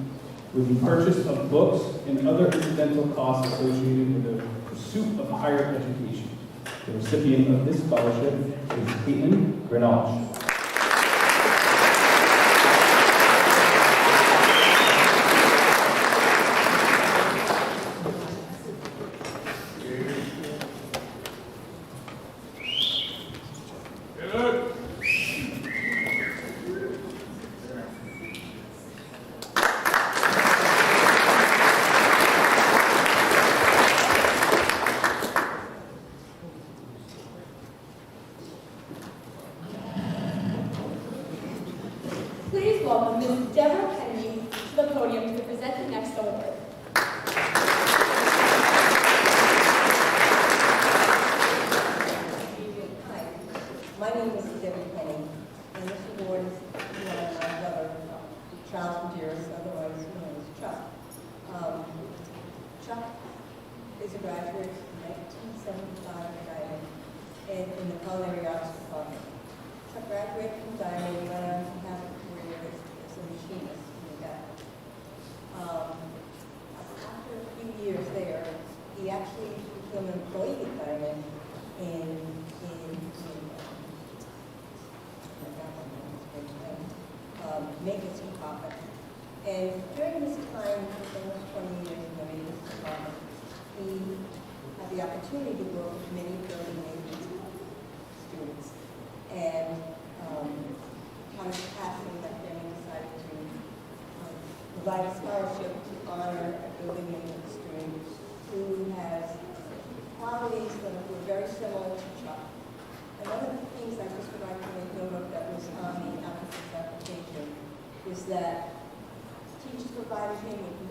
with the purchase of books and other incidental costs associated with the pursuit of higher education. The recipient of this scholarship is Caitlin Grenage. Please welcome Ms. Deborah Kennedy to the podium to present the next award. Hi, my name is Deborah Kennedy, and this award is to my brother, Charles Maderas, otherwise known as Chuck. Chuck is a graduate in 1975 in the Culinary Arts Department. Chuck graduated from Diman and went on to have a career as a machinist in the factory. After a few years there, he actually became an employee at Diman in maintenance department. And during this time, almost 20 years in the maintenance department, he had the opportunity to work with many building maintenance students. And on his passing, that family decided to provide a scholarship to honor a building maintenance student who has qualities that were very similar to Chuck. And one of the things I just would like to make note of that was on the applicant's application is that teachers provided him with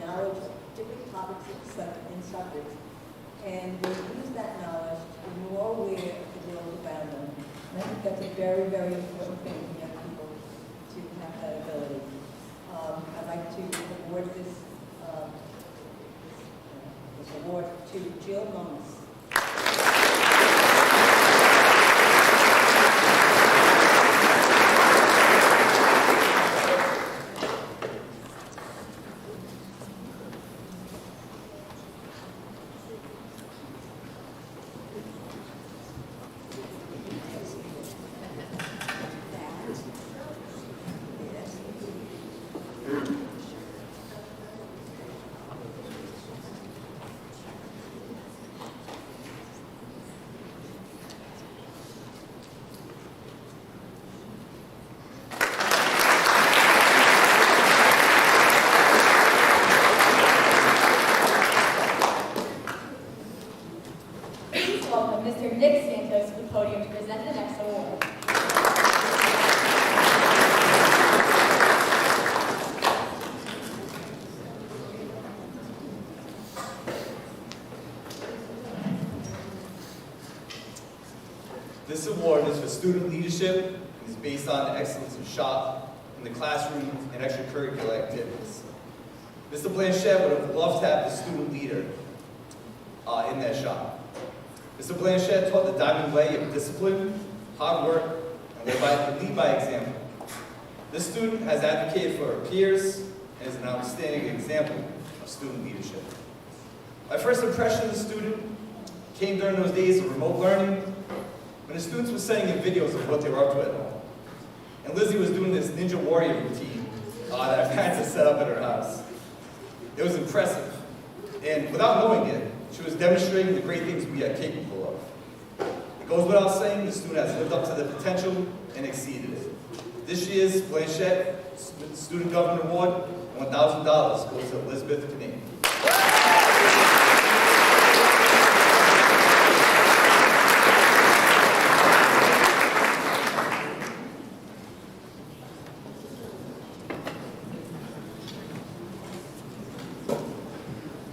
knowledge of different topics and subjects, and they use that knowledge to be more aware of the world around them. And I think that's a very, very important thing for young people to have that ability. I'd like to award this award to Jill Momus. This award is for student leadership and is based on the excellence of shop in the classroom and extracurricular activities. Mr. Blanchette would have loved to have the student leader in that shop. Mr. Blanchette taught the Diman way of discipline, hard work, and lead by example. This student has advocated for her peers and is an outstanding example of student leadership. My first impression of the student came during those days of remote learning, when the students were sending in videos of what they were up to at home. And Lizzie was doing this Ninja Warrior routine that her parents had set up at her house. It was impressive. And without knowing it, she was demonstrating the great things we are capable of. The It goes without saying, the student has lived up to the potential and exceeded it. This year's Blanchette Student Government Award, $1,000 goes to Elizabeth Kinane.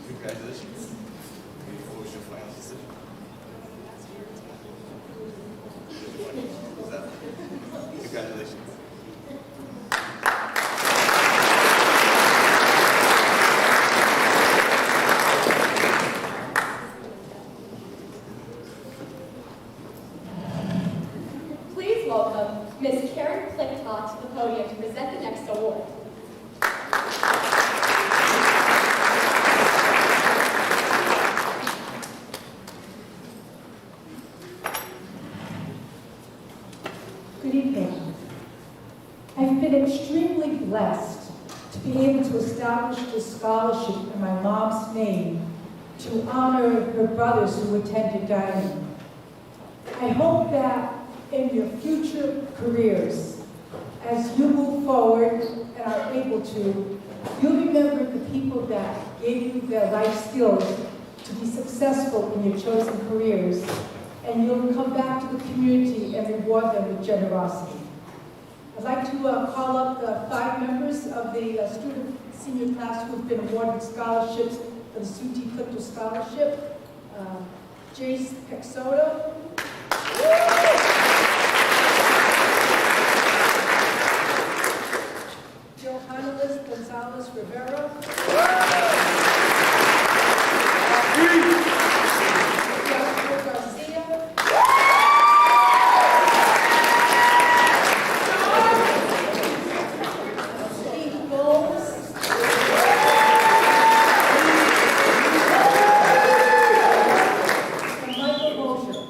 Congratulations. What was your final decision? What's that? Congratulations. Please welcome Ms. Karen Plicktot to the podium to present the next award. Good evening. I've been extremely blessed to be able to establish this scholarship in my mom's name to honor her brothers who attended Diman. I hope that in your future careers, as you move forward and are able to, you'll remember the people that gave you their life skills to be successful in your chosen careers, and you'll come back to the community and reward them with generosity. I'd like to call up the 5 members of the student senior class who've been awarded scholarships for the Suti Clipto Scholarship. Jace Pexoto. Johannes Gonzalez Rivera. Joshua Garcia. Steve Bowles. And Michael Mosher.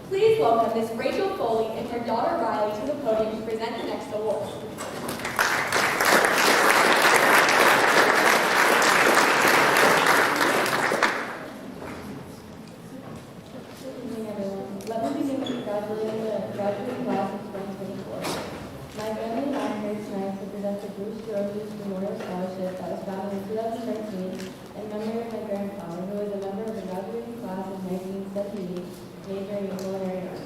Please welcome Ms. Rachel Foley and her daughter Riley to the podium to present the next award. Good evening, everyone. Let me begin with congratulating the graduating class of 2024. My family and I are here tonight to present the Bruce Rogers Memorial Scholarship that was founded in 2013 in memory of my grandfather, who was a member of the graduating class of 1978, majoring in culinary arts.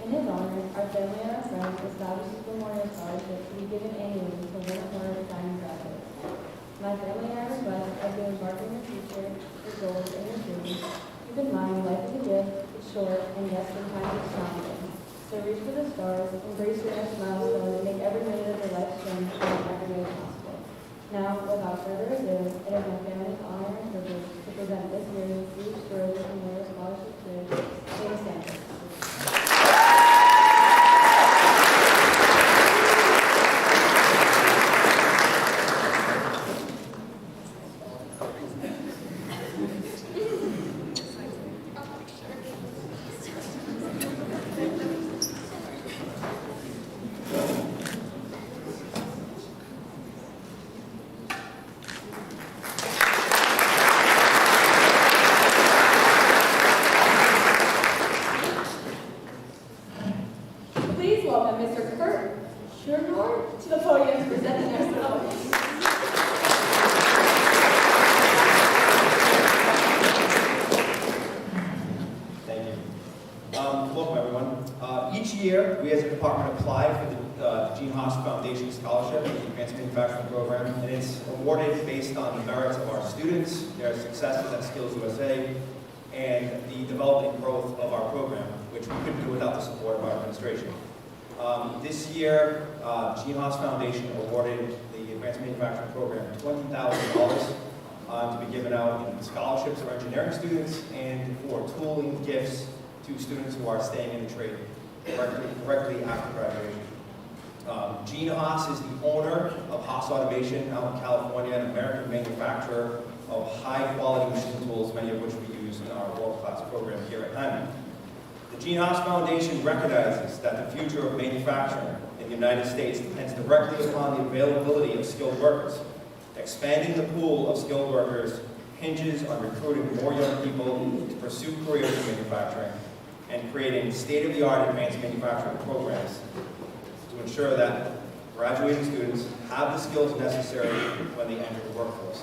In his honor, our family and our friends established this memorial scholarship to be given annually to one of our retiring graduates. My family and I request, as you embark on your future, your goals, and your dreams, keep in mind life is a gift, it's short, and yes, sometimes it's challenging. So reach for the stars, embrace your next milestone, and make every minute of your life count in every way possible. Now, without further ado, it is my family's honor and privilege to present this year's Bruce Rogers Memorial Scholarship to Jane Santos. Please welcome Mr. Kurt Schurnor to the podium to present the next award. Thank you. Welcome, everyone. Each year, we as a department apply for the Gene Haas Foundation Scholarship, the Advanced Manufacturing Program, and it's awarded based on the merits of our students, their successes at SkillsUSA, and the development and growth of our program, which we couldn't do without the support of our administration. This year, Gene Haas Foundation awarded the Advanced Manufacturing Program $20,000 to be given out in scholarships for engineering students and for tooling gifts to students who are staying in the trade directly after graduation. Gene Haas is the owner of Haas Automation out in California, an American manufacturer of high-quality machine tools, many of which we use in our world-class program here at Diman. The Gene Haas Foundation recognizes that the future of manufacturing in the United States depends directly upon the availability of skilled workers. Expanding the pool of skilled workers hinges on recruiting more young people to pursue careers in manufacturing and creating state-of-the-art advanced manufacturing programs to ensure that graduating students have the skills necessary when they enter the workforce.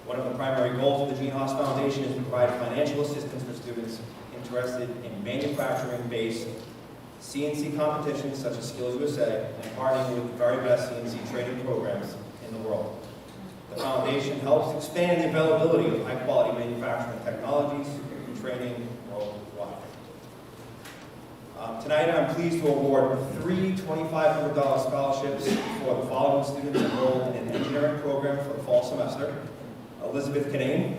One of the primary goals of the Gene Haas Foundation is to provide financial assistance for students interested in manufacturing-based CNC competitions such as SkillsUSA and partnering with the very best CNC training programs in the world. The foundation helps expand the availability of high-quality manufacturing technologies and training worldwide. Tonight, I'm pleased to award 3 $2,500 scholarships for the following students enrolled in an engineering program for the fall semester: Elizabeth Canane,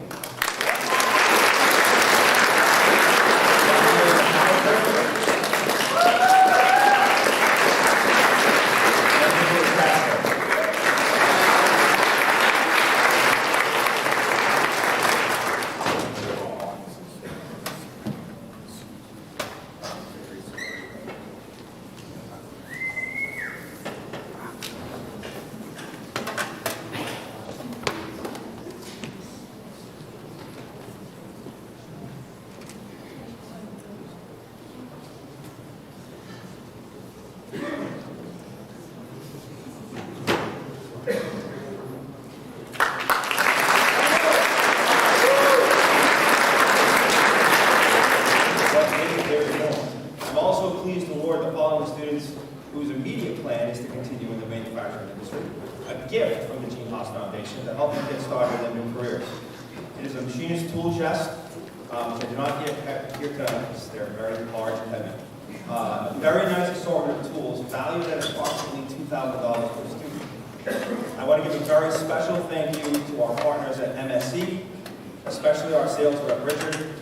whose immediate plan is to continue in the manufacturing industry, a gift from the Gene Haas Foundation to help them get started in their new careers. It is a machinist tool chest, which I do not yet here tonight because they're very large and heavy. A very nice assortment of tools valued at approximately $2,000 per student. I want to give a very special thank you to our partners at MSC, especially our sales rep Richard.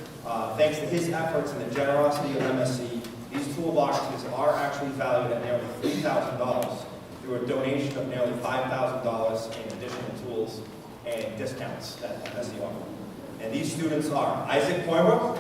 Thanks to his efforts and the generosity of MSC, these toolboxes are actually valued at nearly $3,000 through a donation of nearly $5,000 in additional tools and discounts that MSC offers. And these students are Isaac Coimbra,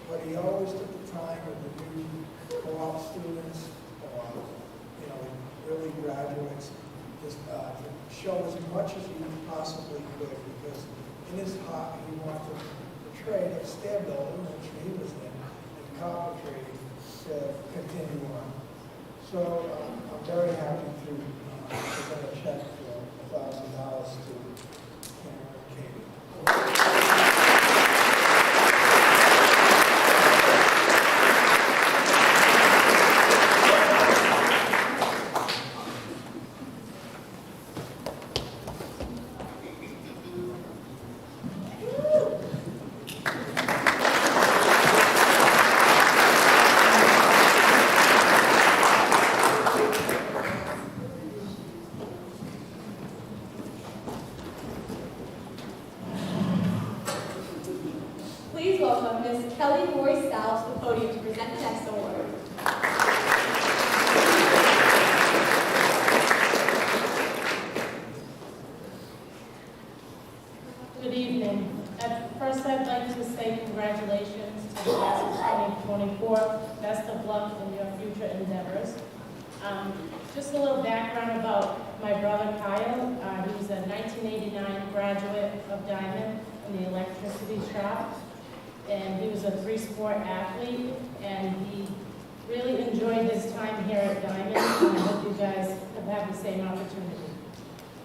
but he always took the time possibly could, because in his heart, he wanted to portray that stair building, which he was in, and carpentry to continue on. So I'm very happy to present a check for $1,000 to Cameron and Katie. Please welcome Ms. Kelly Roy Salves to the podium to present the next award. Good evening. First, I'd like to say congratulations to the class of 2024. Best of luck in your future endeavors. Just a little background about my brother Kyle. He was a 1989 graduate of Diman in the electricity shop. And he was a three-sport athlete, and he really enjoyed his time here at Diman. I hope you guys have had the same opportunity.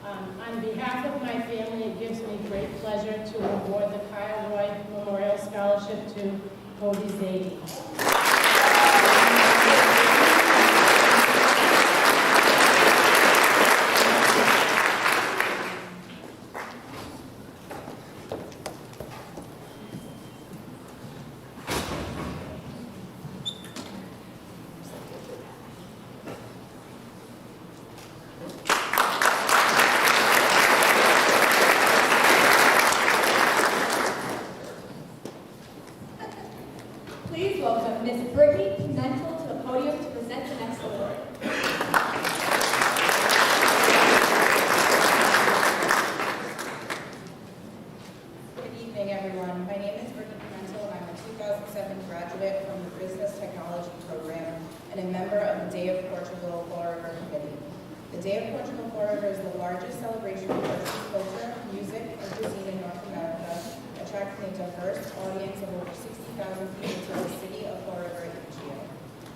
On behalf of my family, it gives me great pleasure to award the Kyle Roy Memorial Scholarship to Cody Zadie. Please welcome Ms. Brittany Pimentel to the podium to present the next award. Good evening, everyone. My name is Brittany Pimentel, and I'm a 2007 graduate from the Business Technology Program and a member of the Day of Portugal Fall River Committee. The Day of Portugal Fall River is the largest celebration of Portuguese culture, music, and cuisine in North America, attracting a diverse audience of over 60,000 people to the city of Fall River each year.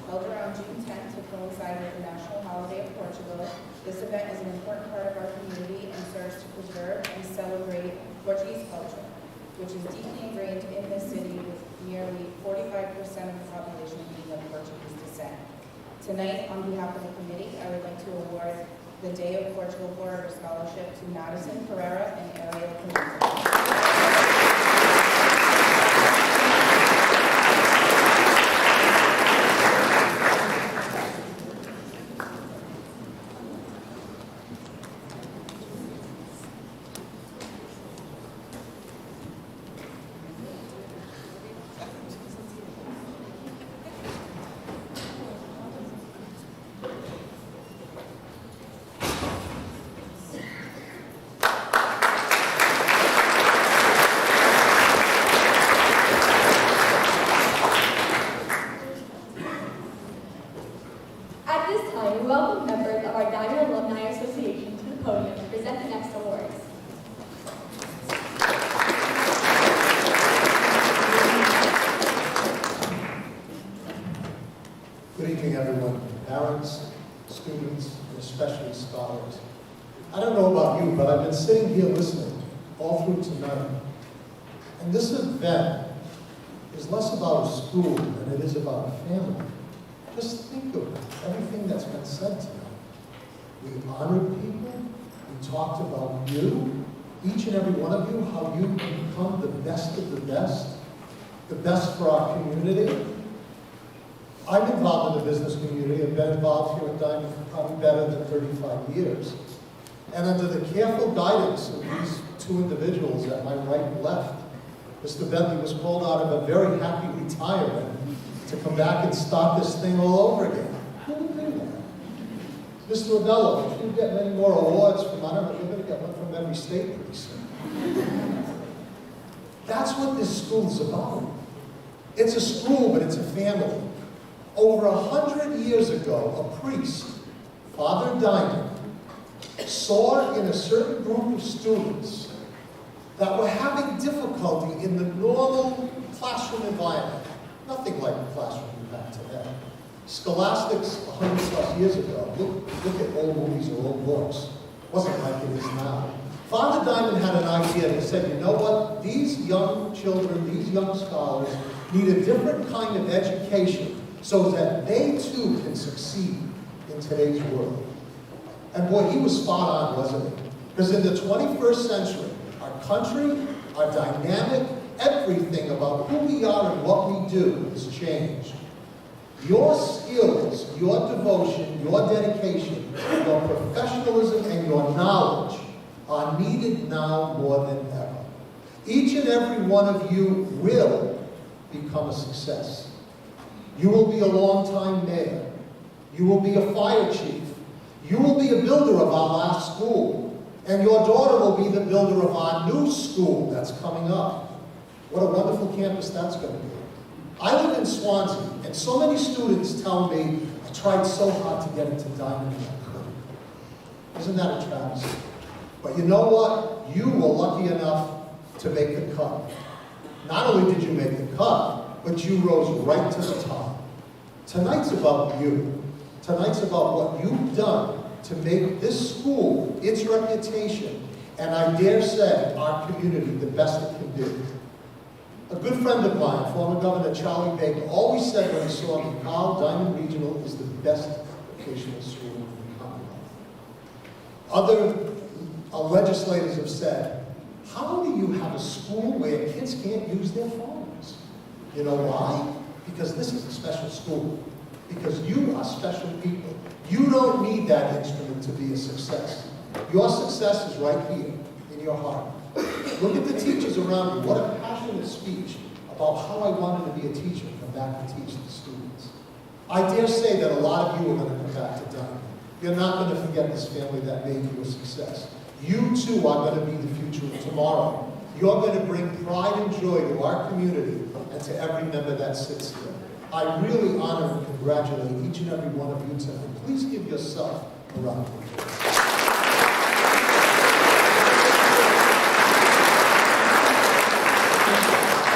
Held around June 10th to coincide with the national holiday of Portugal, this event is an important part of our community and serves to preserve and celebrate Portuguese culture, which is deeply ingrained in this city with nearly 45% of the population being of Portuguese descent. Tonight, on behalf of the committee, I would like to award the Day of Portugal Fall River Scholarship to Madison Pereira and Ariel Pinto. At this time, we welcome members of our Diman Alumni Association to the podium to present the next awards. Good evening, everyone. Parents, students, and especially scholars. I don't know about you, but I've been sitting here listening all through tonight. And this event is less about a school than it is about a family. Just think of everything that's been said tonight. We honored people. We talked about you, each and every one of you, how you become the best for our community. I'm involved in the business community. I've been involved here at Diman for probably better than 35 years. And under the careful guidance of these two individuals at my right and left, Mr. Bentley was called out of a very happy retirement to come back and start this thing all over again. Who would do that? Mr. Abello, if you get many more awards from, I don't know, you're going to get one from every state pretty soon. That's what this school's about. It's a school, but it's a family. Over 100 years ago, a priest, Father Diman, saw in a certain group of students that were having difficulty in the normal classroom environment. Nothing like the classroom we have today. Scholastics 100 plus years ago, look at old movies or old books. Wasn't like it is now. Father Diman had an idea. He said, you know what? These young children, these young scholars need a different kind of education so that they too can succeed in today's world. And boy, he was spot on, wasn't he? Because in the 21st century, our country, our dynamic, everything about who we are and what we do has changed. Your skills, your devotion, your dedication, your professionalism, and your knowledge are needed now more than ever. Each and every one of you will become a success. You will be a long-time mayor. You will be a fire chief. You will be a builder of our last school. And your daughter will be the builder of our new school that's coming up. What a wonderful campus that's going to be. I live in Swansea, and so many students tell me, I tried so hard to get into Diman and I couldn't. Isn't that a travesty? But you know what? You were lucky enough to make the cut. Not only did you make the cut, but you rose right to the top. Tonight's about you. Tonight's about what you've done to make this school, its reputation, and I dare say, our community, the best it can be. A good friend of mine, former Governor Charlie Baker, always said when he saw me, Carl, Diman Regional is the best vocational school in the Commonwealth. Other legislators have said, how do you have a school where kids can't use their phones? You know why? Because this is a special school. Because you are special people. You don't need that instrument to be a success. Your success is right here in your heart. Look at the teachers around you. What a passionate speech about how I wanted to be a teacher and come back to teach the students. I dare say that a lot of you are going to come back to Diman. You're not going to forget this family that made you a success. You too are going to be the future of tomorrow. You're going to bring pride and joy to our community and to every member that sits here. I really honor and congratulate each and every one of you tonight. Please give yourself a round of applause.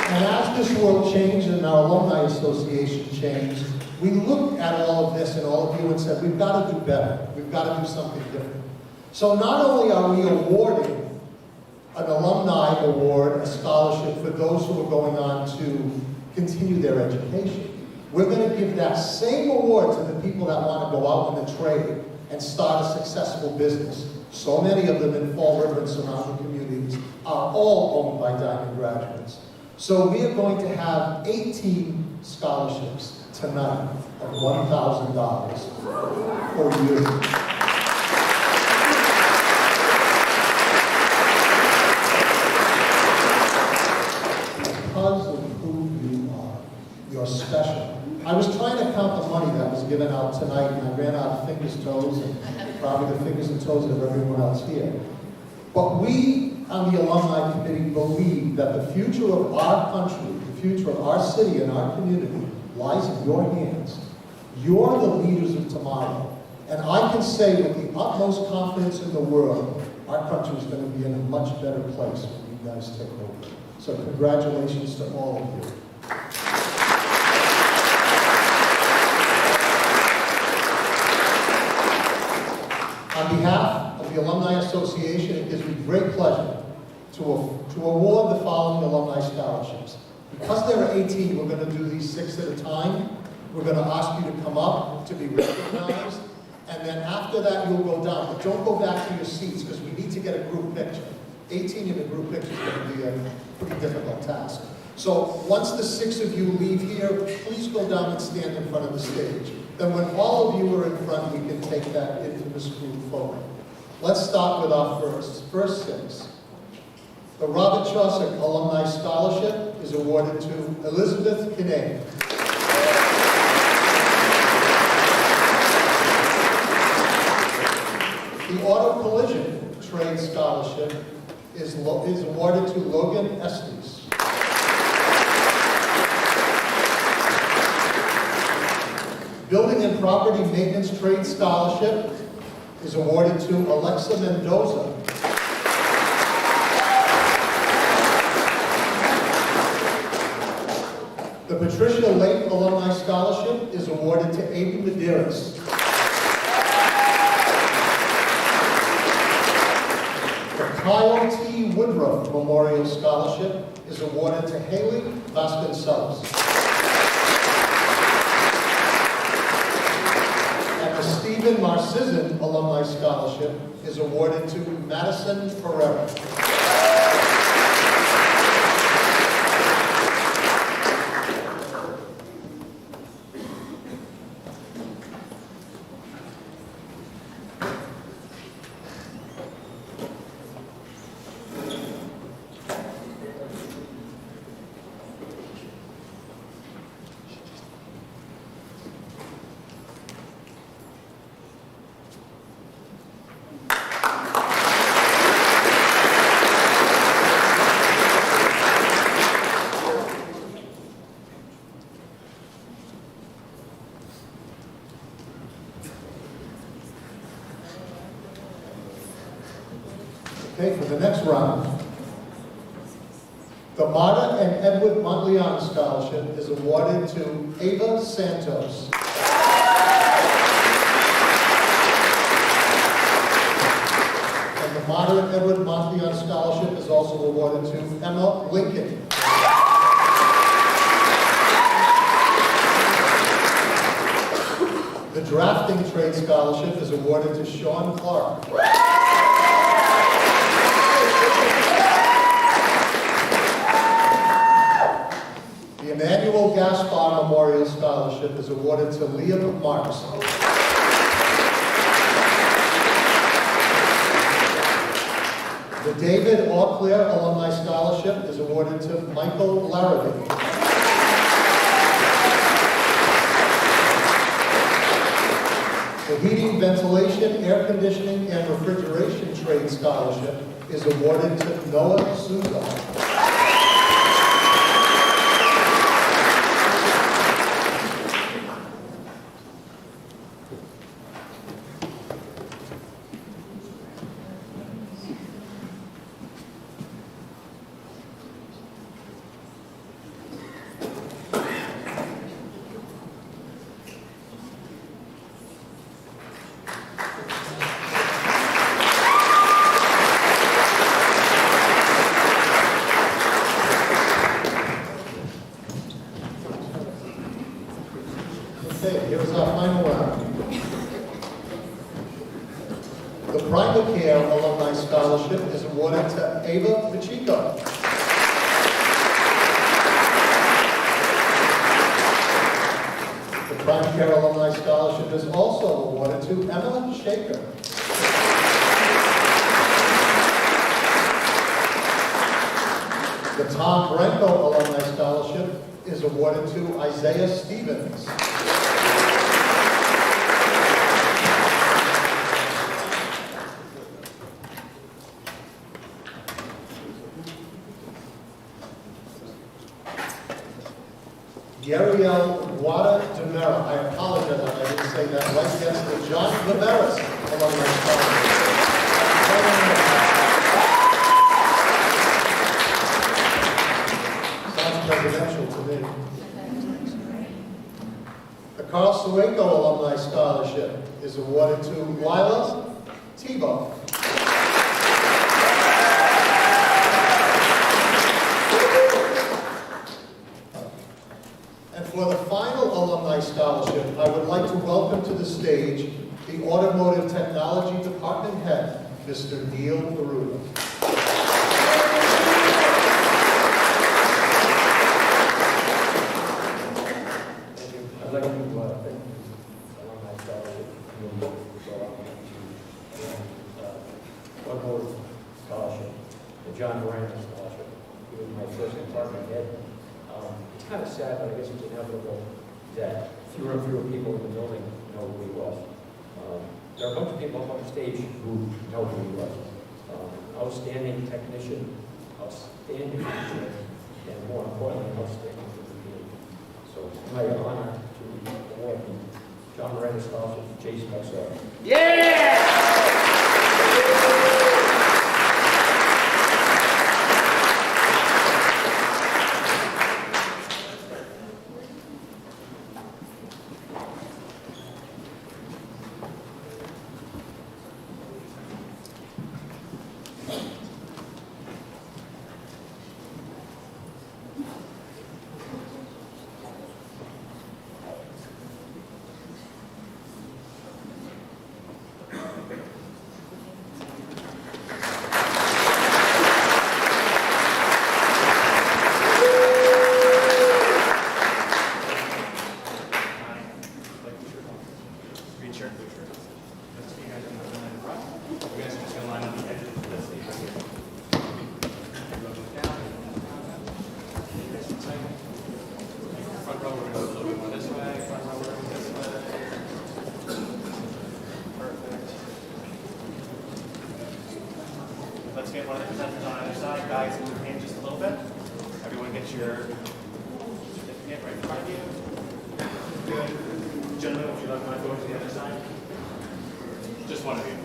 And as this world changed and our Alumni Association changed, we looked at all of this and all of you and said, we've got to do better. We've got to do something different. So not only are we awarding an alumni award, a scholarship for those who are going on to continue their education, we're going to give that same award to the people that want to go out in the trade and start a successful business. So many of them in Fall River and surrounding communities are all owned by Diman graduates. So we are going to have 18 scholarships tonight of $1,000 for you. Because of who you are, you're special. I was trying to count the money that was given out tonight, and I ran out of fingers, toes, and probably the fingers and toes of everyone else here. But we, on the Alumni Committee, believe that the future of our country, the future of our city and our community lies in your hands. You're the leaders of tomorrow. And I can say with the utmost confidence in the world, our country is going to be in a much better place when you guys take over. So congratulations to all of you. On behalf of the Alumni Association, it gives me great pleasure to award the following alumni scholarships. Because there are 18, we're going to do these 6 at a time. We're going to ask you to come up to be recognized, and then after that you'll go down. But don't go back to your seats because we need to get a group picture. 18 in a group picture is going to be a pretty difficult task. So once the 6 of you leave here, please go down and stand in front of the stage. Then when all of you are in front, we can take that infamous group forward. Let's start with our first 6. The Robert Chaucer Alumni Scholarship is awarded to Elizabeth Kinane. The Auto Collision Trade Scholarship is awarded to Logan Estes. Building and Property Maintenance Trade Scholarship is awarded to Alexa Mendoza. The Patricia Lake Alumni Scholarship is awarded to Amy Medeiros. The Kyle T. Woodruff Memorial Scholarship is awarded to Haley Vasconcelos. And the Stephen Marcizan Alumni Scholarship is awarded to Madison Ferreira. Okay, for the next round, the Marta and Edward Montleon Scholarship is awarded to Ava Santos. And the Marta and Edward Montleon Scholarship is also awarded to Emma Lincoln. The Drafting Trade Scholarship is awarded to Sean Clark. The Emmanuel Gaspar Memorial Scholarship is awarded to Liam Marks. The David Auclair Alumni Scholarship is awarded to Michael Larrabee. The Heating, Ventilation, Air Conditioning, and Refrigeration Trade Scholarship is awarded to Noah Souza. Okay, here's our final round. The Primacare Alumni Scholarship is awarded to Ava Pacheco. The Primacare Alumni Scholarship is also awarded to Emma Shaker. The Tom Branco Alumni Scholarship is awarded to Isaiah Stevens. Yariel Wada Demera, I apologize if I didn't say that right, gets the John Viveris Alumni Scholarship. Sounds presidential to me. The Carl Sueco Alumni Scholarship is awarded to Lila Tebow. And for the final Alumni Scholarship, I would like to welcome to the stage the Automotive Technology Department Head, Mr. Neil Garuda. I'd like to thank the Alumni Scholarship Committee for allowing me to Automotive Scholarship, the John Durango Scholarship. He was my first department head. It's kind of sad, but I guess it's inevitable that fewer and fewer people in the building know who he was. There are a bunch of people up on the stage who know who he was. Outstanding technician, outstanding teacher, and more importantly, outstanding for the community. So it's my honor to award the John Miranda Scholarship to Jason Maxwell. Yeah! one of the presenters on either side. Guys, move your hand just a little bit. Everyone get your certificate right in front of you. Good. Gentlemen, would you like my vote to the other side? Just one of you.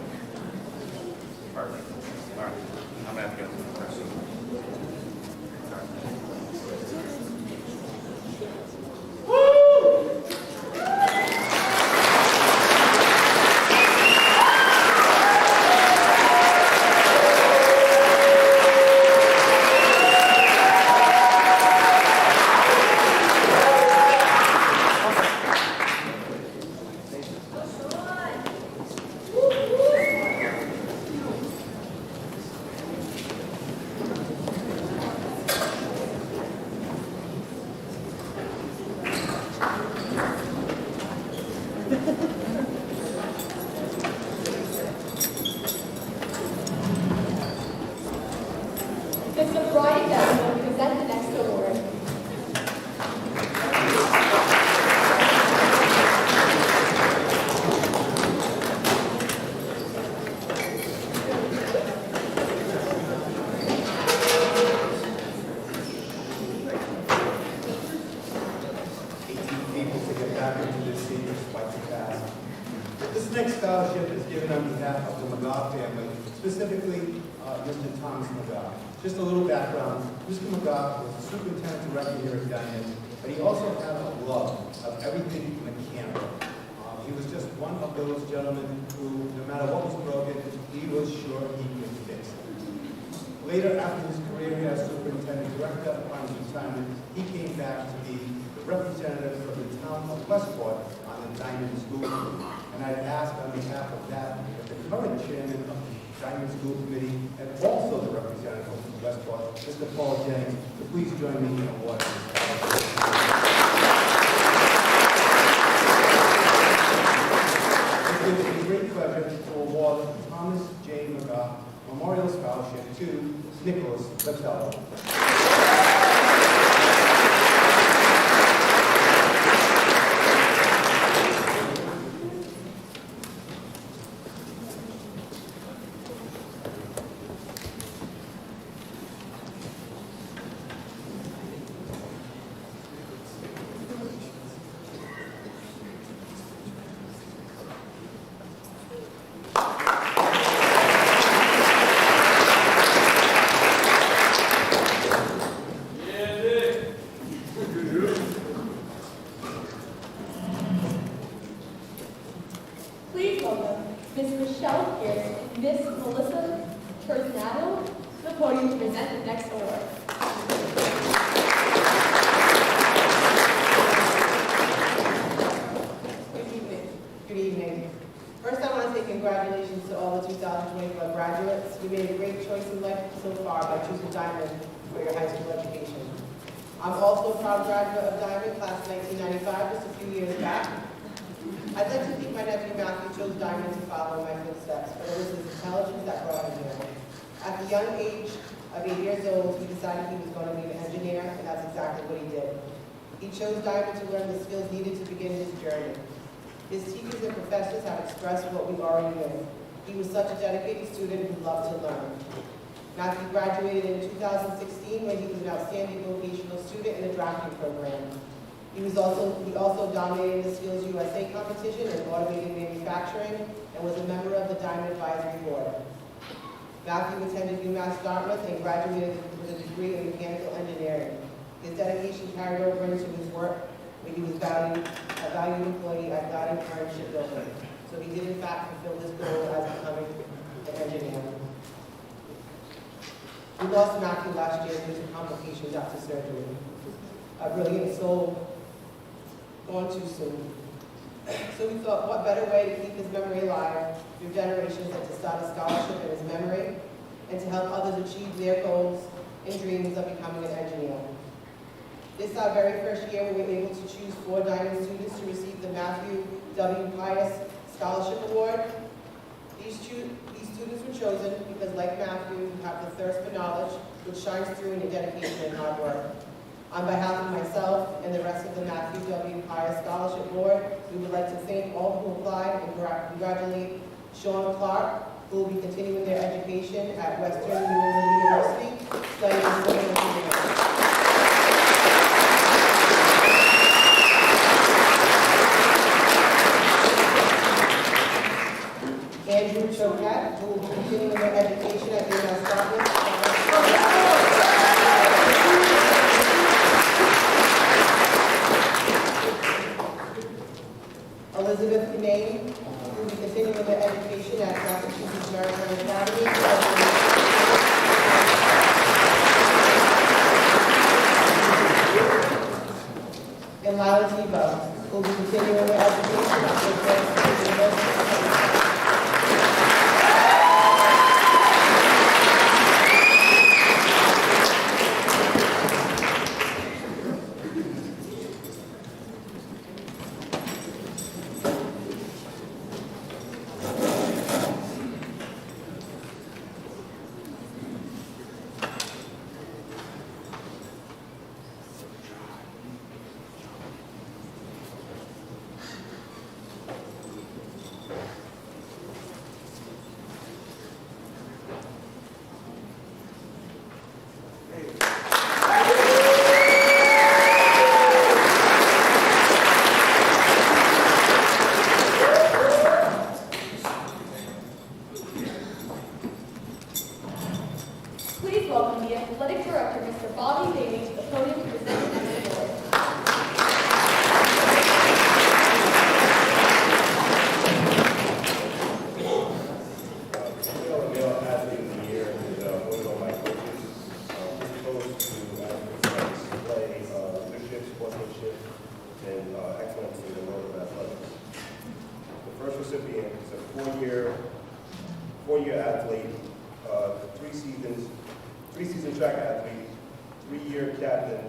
Perfect. All right. I'm going to have to go through the first. Mr. Brian Devlin will present the next award. People to get back into this senior quite too fast. This next scholarship is given on behalf of the McGaugh family, specifically Mr. Thomas McGaugh. Just a little background, Mr. McGaugh was the superintendent director here at Diman, but he also had a love of everything mechanical. He was just one of those gentlemen who, no matter what was broken, he was sure he could fix it. Later, after his career as superintendent director upon his retirement, he came back to be the representative for the town of Westport on the Diman School Committee. And I'd ask on behalf of that the current chairman of the Diman School Committee and also the representative from Westport, Mr. Paul Jennings, to please join me in awarding this scholarship. It gives me great pleasure to award the Thomas J. McGaugh Memorial Scholarship to Nicholas Lipsello. Please welcome Ms. Michelle Pierce and Ms. Melissa Tornado to the podium to present the next award. Good evening. First, I want to say congratulations to all the 2024 graduates. You made a great choice in life so far by choosing Diman for your high school education. I'm also a proud graduate of Diman, class 1995, just a few years back. I'd like to think my nephew Matthew chose Diman to follow in my footsteps, but it was his intelligence that brought him here. At the young age of 8 years old, he decided he was going to be an engineer, and that's exactly what he did. He chose Diman to learn the skills needed to begin his journey. His teachers and professors have expressed what we already knew. He was such a dedicated student who loved to learn. Matthew graduated in 2016 when he was an outstanding vocational student in the drafting program. He also dominated the SkillsUSA competition in automated manufacturing and was a member of the Diman Advisory Board. Matthew attended UMass Dartmouth and graduated with a degree in mechanical engineering. His dedication carried over into his work when he was a valued employee at Diman Shipbuilding. So he did in fact fulfill his goal as becoming an engineer. We lost Matthew last year due to complications after surgery. A brilliant soul gone too soon. So we thought, what better way to keep his memory alive through generations than to start a scholarship in his memory and to help others achieve their goals and dreams of becoming an engineer. This is our very first year we were able to choose 4 Diman students to receive the Matthew W. Pius Scholarship Award. These students were chosen because, like Matthew, you have the thirst for knowledge, which shines through in your dedication and hard work. On behalf of myself and the rest of the Matthew W. Pius Scholarship Board, we would like to thank all who applied and congratulate Sean Clark, who will be continuing their education at Western New England University, studying civil engineering. Andrew Choquette, who will be continuing their education at Diman, Scotland. Elizabeth Kinane, who will be continuing their education at Massachusetts Maritime Academy. And Lila Tebow, who will be continuing their education at Portugal University. Please welcome the Athletic Director, Mr. Bobby Bailey, to the podium to present the next award. Male athlete of the year is one of my coaches. We're supposed to, as display leadership, sportsmanship, and excellence in the world of athletics. The first recipient is a four-year athlete, three-season track athlete, 3-year captain,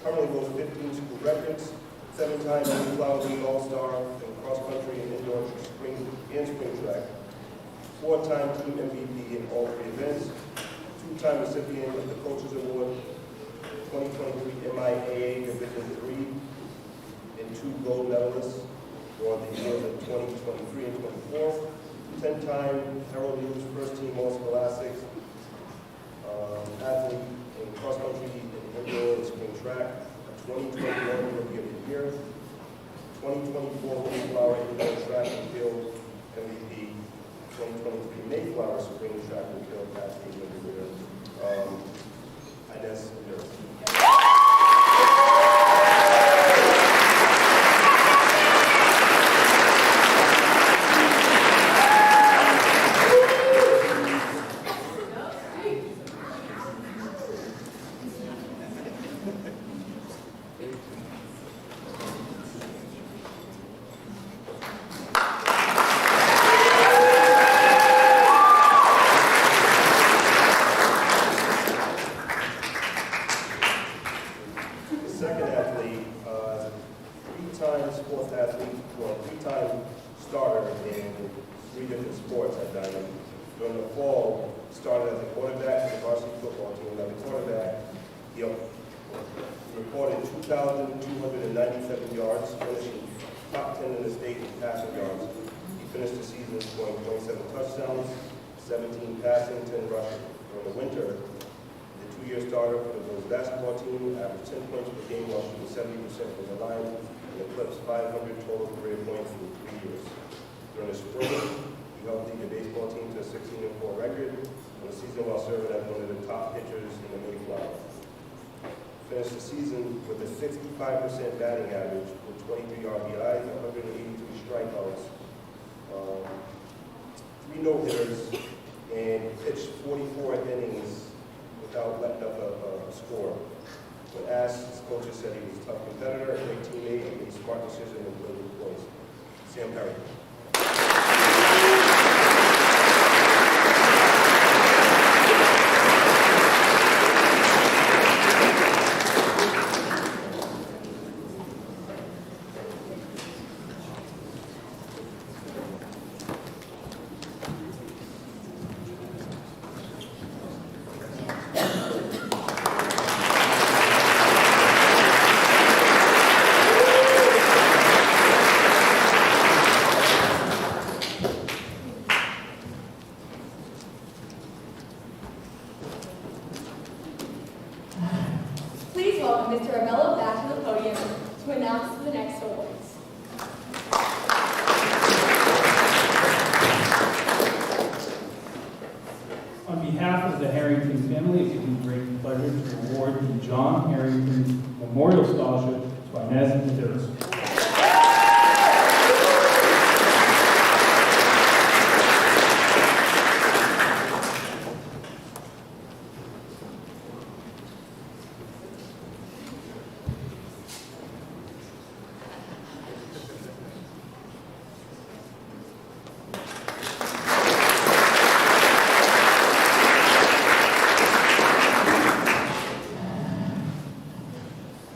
currently holds 15 school records, 7-time Flower League All-Star in cross-country and indoor spring track, 4-time team MVP in all 3 events, 2-time recipient of the Coaches Award, 2023 MIAA Division 3, and 2 gold medalists for the years of 2023 and 24. 10-time Herald News First Team All-Scholastics athlete in cross-country and indoor and spring track, a 2021 Rookie of the Year, 2024 Mayflower Indoor Track and Field MVP, 2023 Mayflower Spring Track and Field Athlete of the Year, Ines Nurse. Finished the season with a 65% batting average with 23 RBIs, 183 strikeouts, 3 no-hitters, and pitched 44 innings without letting up a score. When asked, his coaches said he was a tough competitor, a great teammate, and made smart decisions and played with points. Sam Perry. welcome Mr. Abello back to the podium to announce the next awards. On behalf of the Harrington family, it gives me great pleasure to award the John Harrington Memorial Scholarship to Inez Medeiros.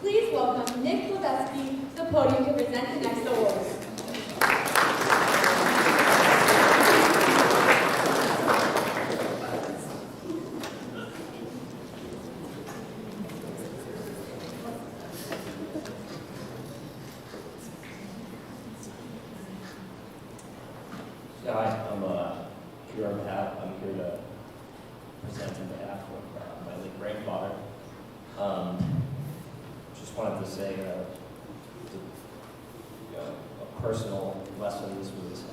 Please welcome Nick Levesky to the podium to present the next award. Hi, I'm here on behalf. I'm here to present on behalf of my late grandfather. Just wanted to say, a personal lesson. This was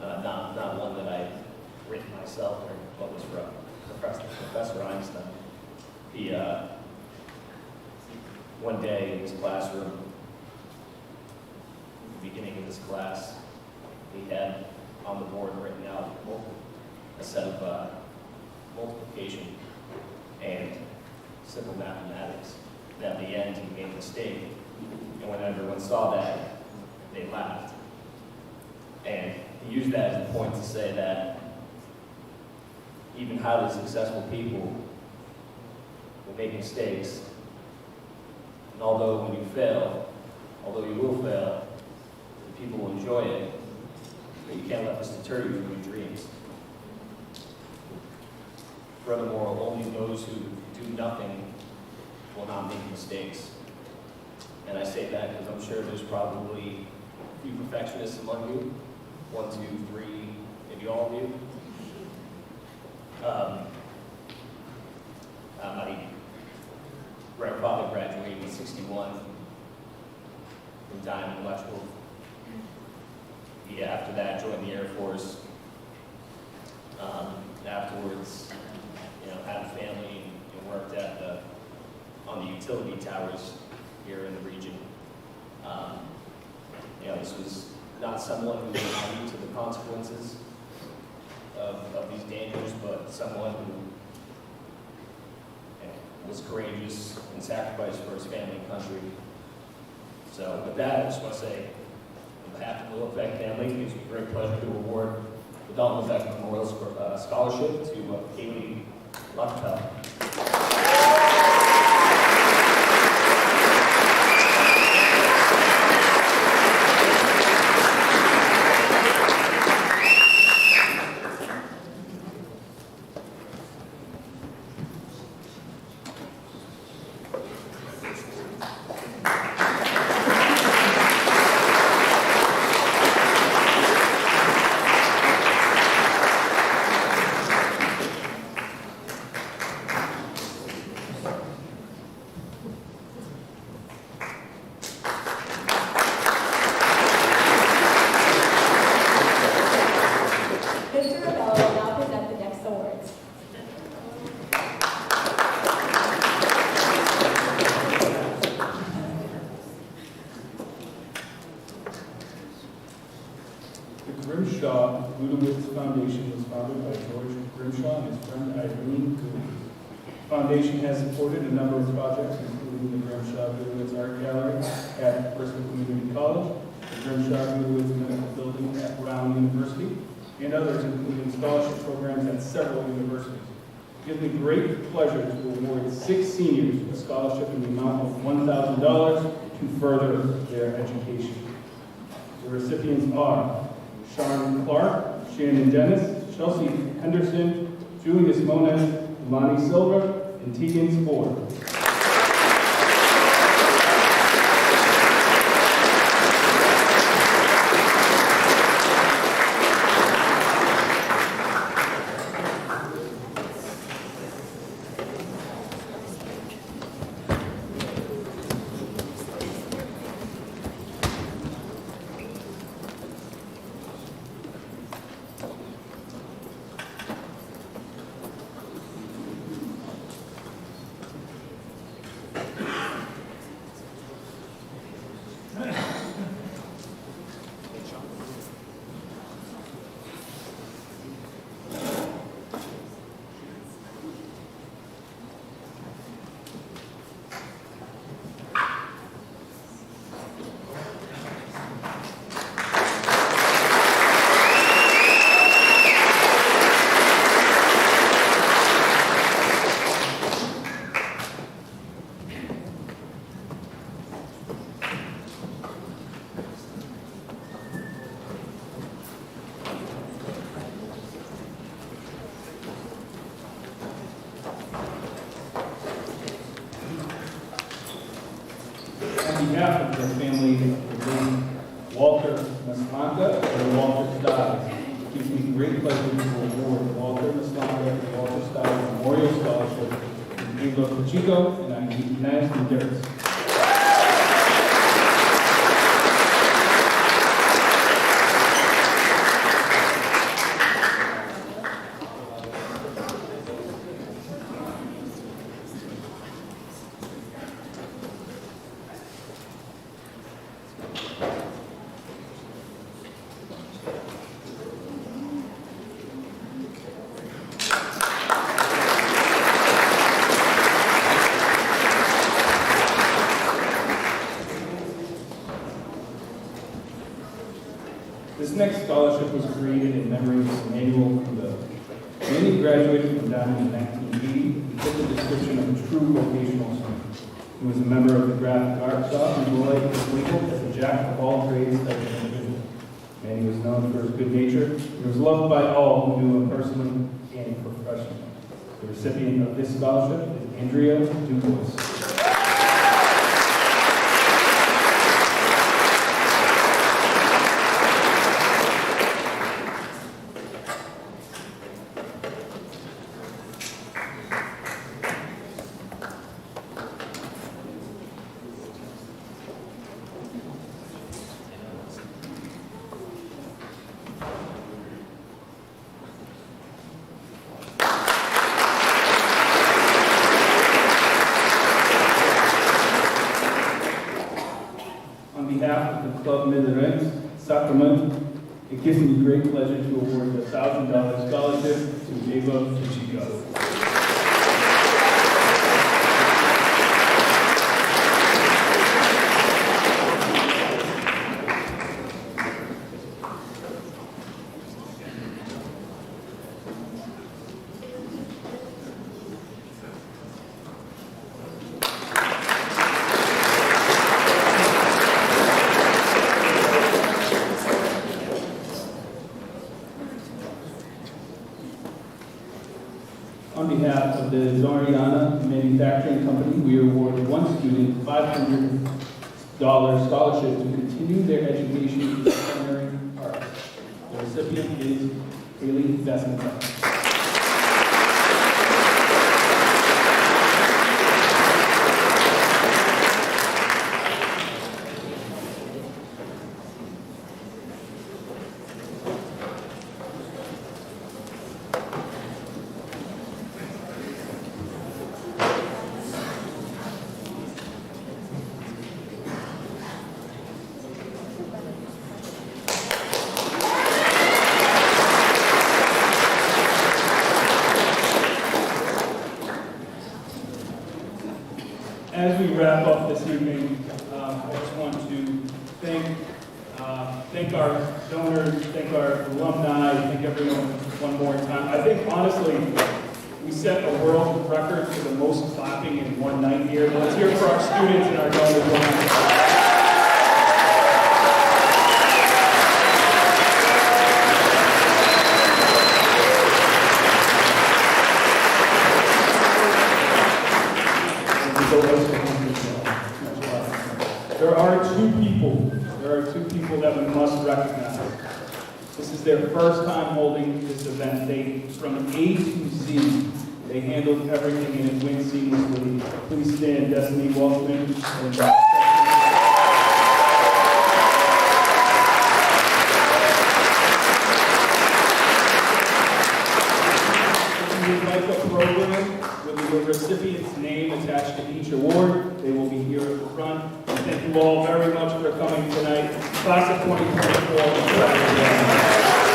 not one that I written myself, or what was from Professor Einstein. He one day in his classroom, at the beginning of his class, he had on the board written out a set of multiplication and simple mathematics. And at the end, he made a mistake. And when everyone saw that, they laughed. And he used that as a point to say that even highly successful people will make mistakes. And although when you fail, although you will fail, the people will enjoy it. But you can't let this deter you from your dreams. Furthermore, only those who do nothing will not make mistakes. And I say that because I'm sure there's probably a few perfectionists among you. 1, 2, 3, maybe all of you. My grandfather graduated in '61 from Diman Electrical. He, after that, joined the Air Force. Afterwards, had a family and worked on the utility towers here in the region. This was not someone who was naive to the consequences of these dangers, but someone who was courageous and sacrificed for his family and country. So with that, I just want to say, on behalf of the Voc-Tech family, it gives me great pleasure to award the Dalton Voc-Tech Memorial Scholarship to Kaylee Luckpell. Mr. Abello will now present the next awards. The Grimshaw Ludowitz Foundation was founded by George Grimshaw and his friend Irene Gould. The foundation has supported a number of projects, including the Grimshaw Ludowitz Art Gallery at Bristol Community College, the Grimshaw Ludowitz Medical Building at Brown University, and others, including scholarship programs at several universities. It gives me great pleasure to award 6 seniors a scholarship in the amount of $1,000 to further their education. The recipients are Sean Clark, Shannon Dennis, Chelsea Henderson, Julius Moniz, Imani Silva, and Tegan Ford. behalf of the family of the late Walter Maslanka and Walter Stiles, it gives me great pleasure to award Walter Maslanka and Walter Stiles Memorial Scholarship in Anglo Pachico and United Honduras. This next scholarship was created in memory of Emmanuel Kudo. When he graduated from Diman in 1980, he took the description of a true vocational student. He was a member of the graphic art shop, and Roy was labeled as a jack of all trades type of individual. And he was known for his good nature. He was loved by all who knew him personally and professionally. The recipient of this scholarship is Andrea Dubois. On behalf of the Club Midlands, Sacramento, it gives me great pleasure to award the $1,000 scholarship to Eva Pachico. On behalf of the Zoriana Manufacturing Company, we award one student $500 scholarship to continue their education in culinary arts. The recipient is Haley Vesmenta. As we wrap up this evening, I just want to thank our donors, thank our alumni, thank everyone one more time. I think, honestly, we set a world record for the most clapping in one night here. Let's hear it for our students and our donors. There are two people that we must recognize. This is their first time holding this event. From A to Z, they handled everything and it went seamlessly. Please stand, Destiny Waltman. If you would like a program with the recipient's name attached to each award, they will be here at the front. And thank you all very much for coming tonight. Class of 2024.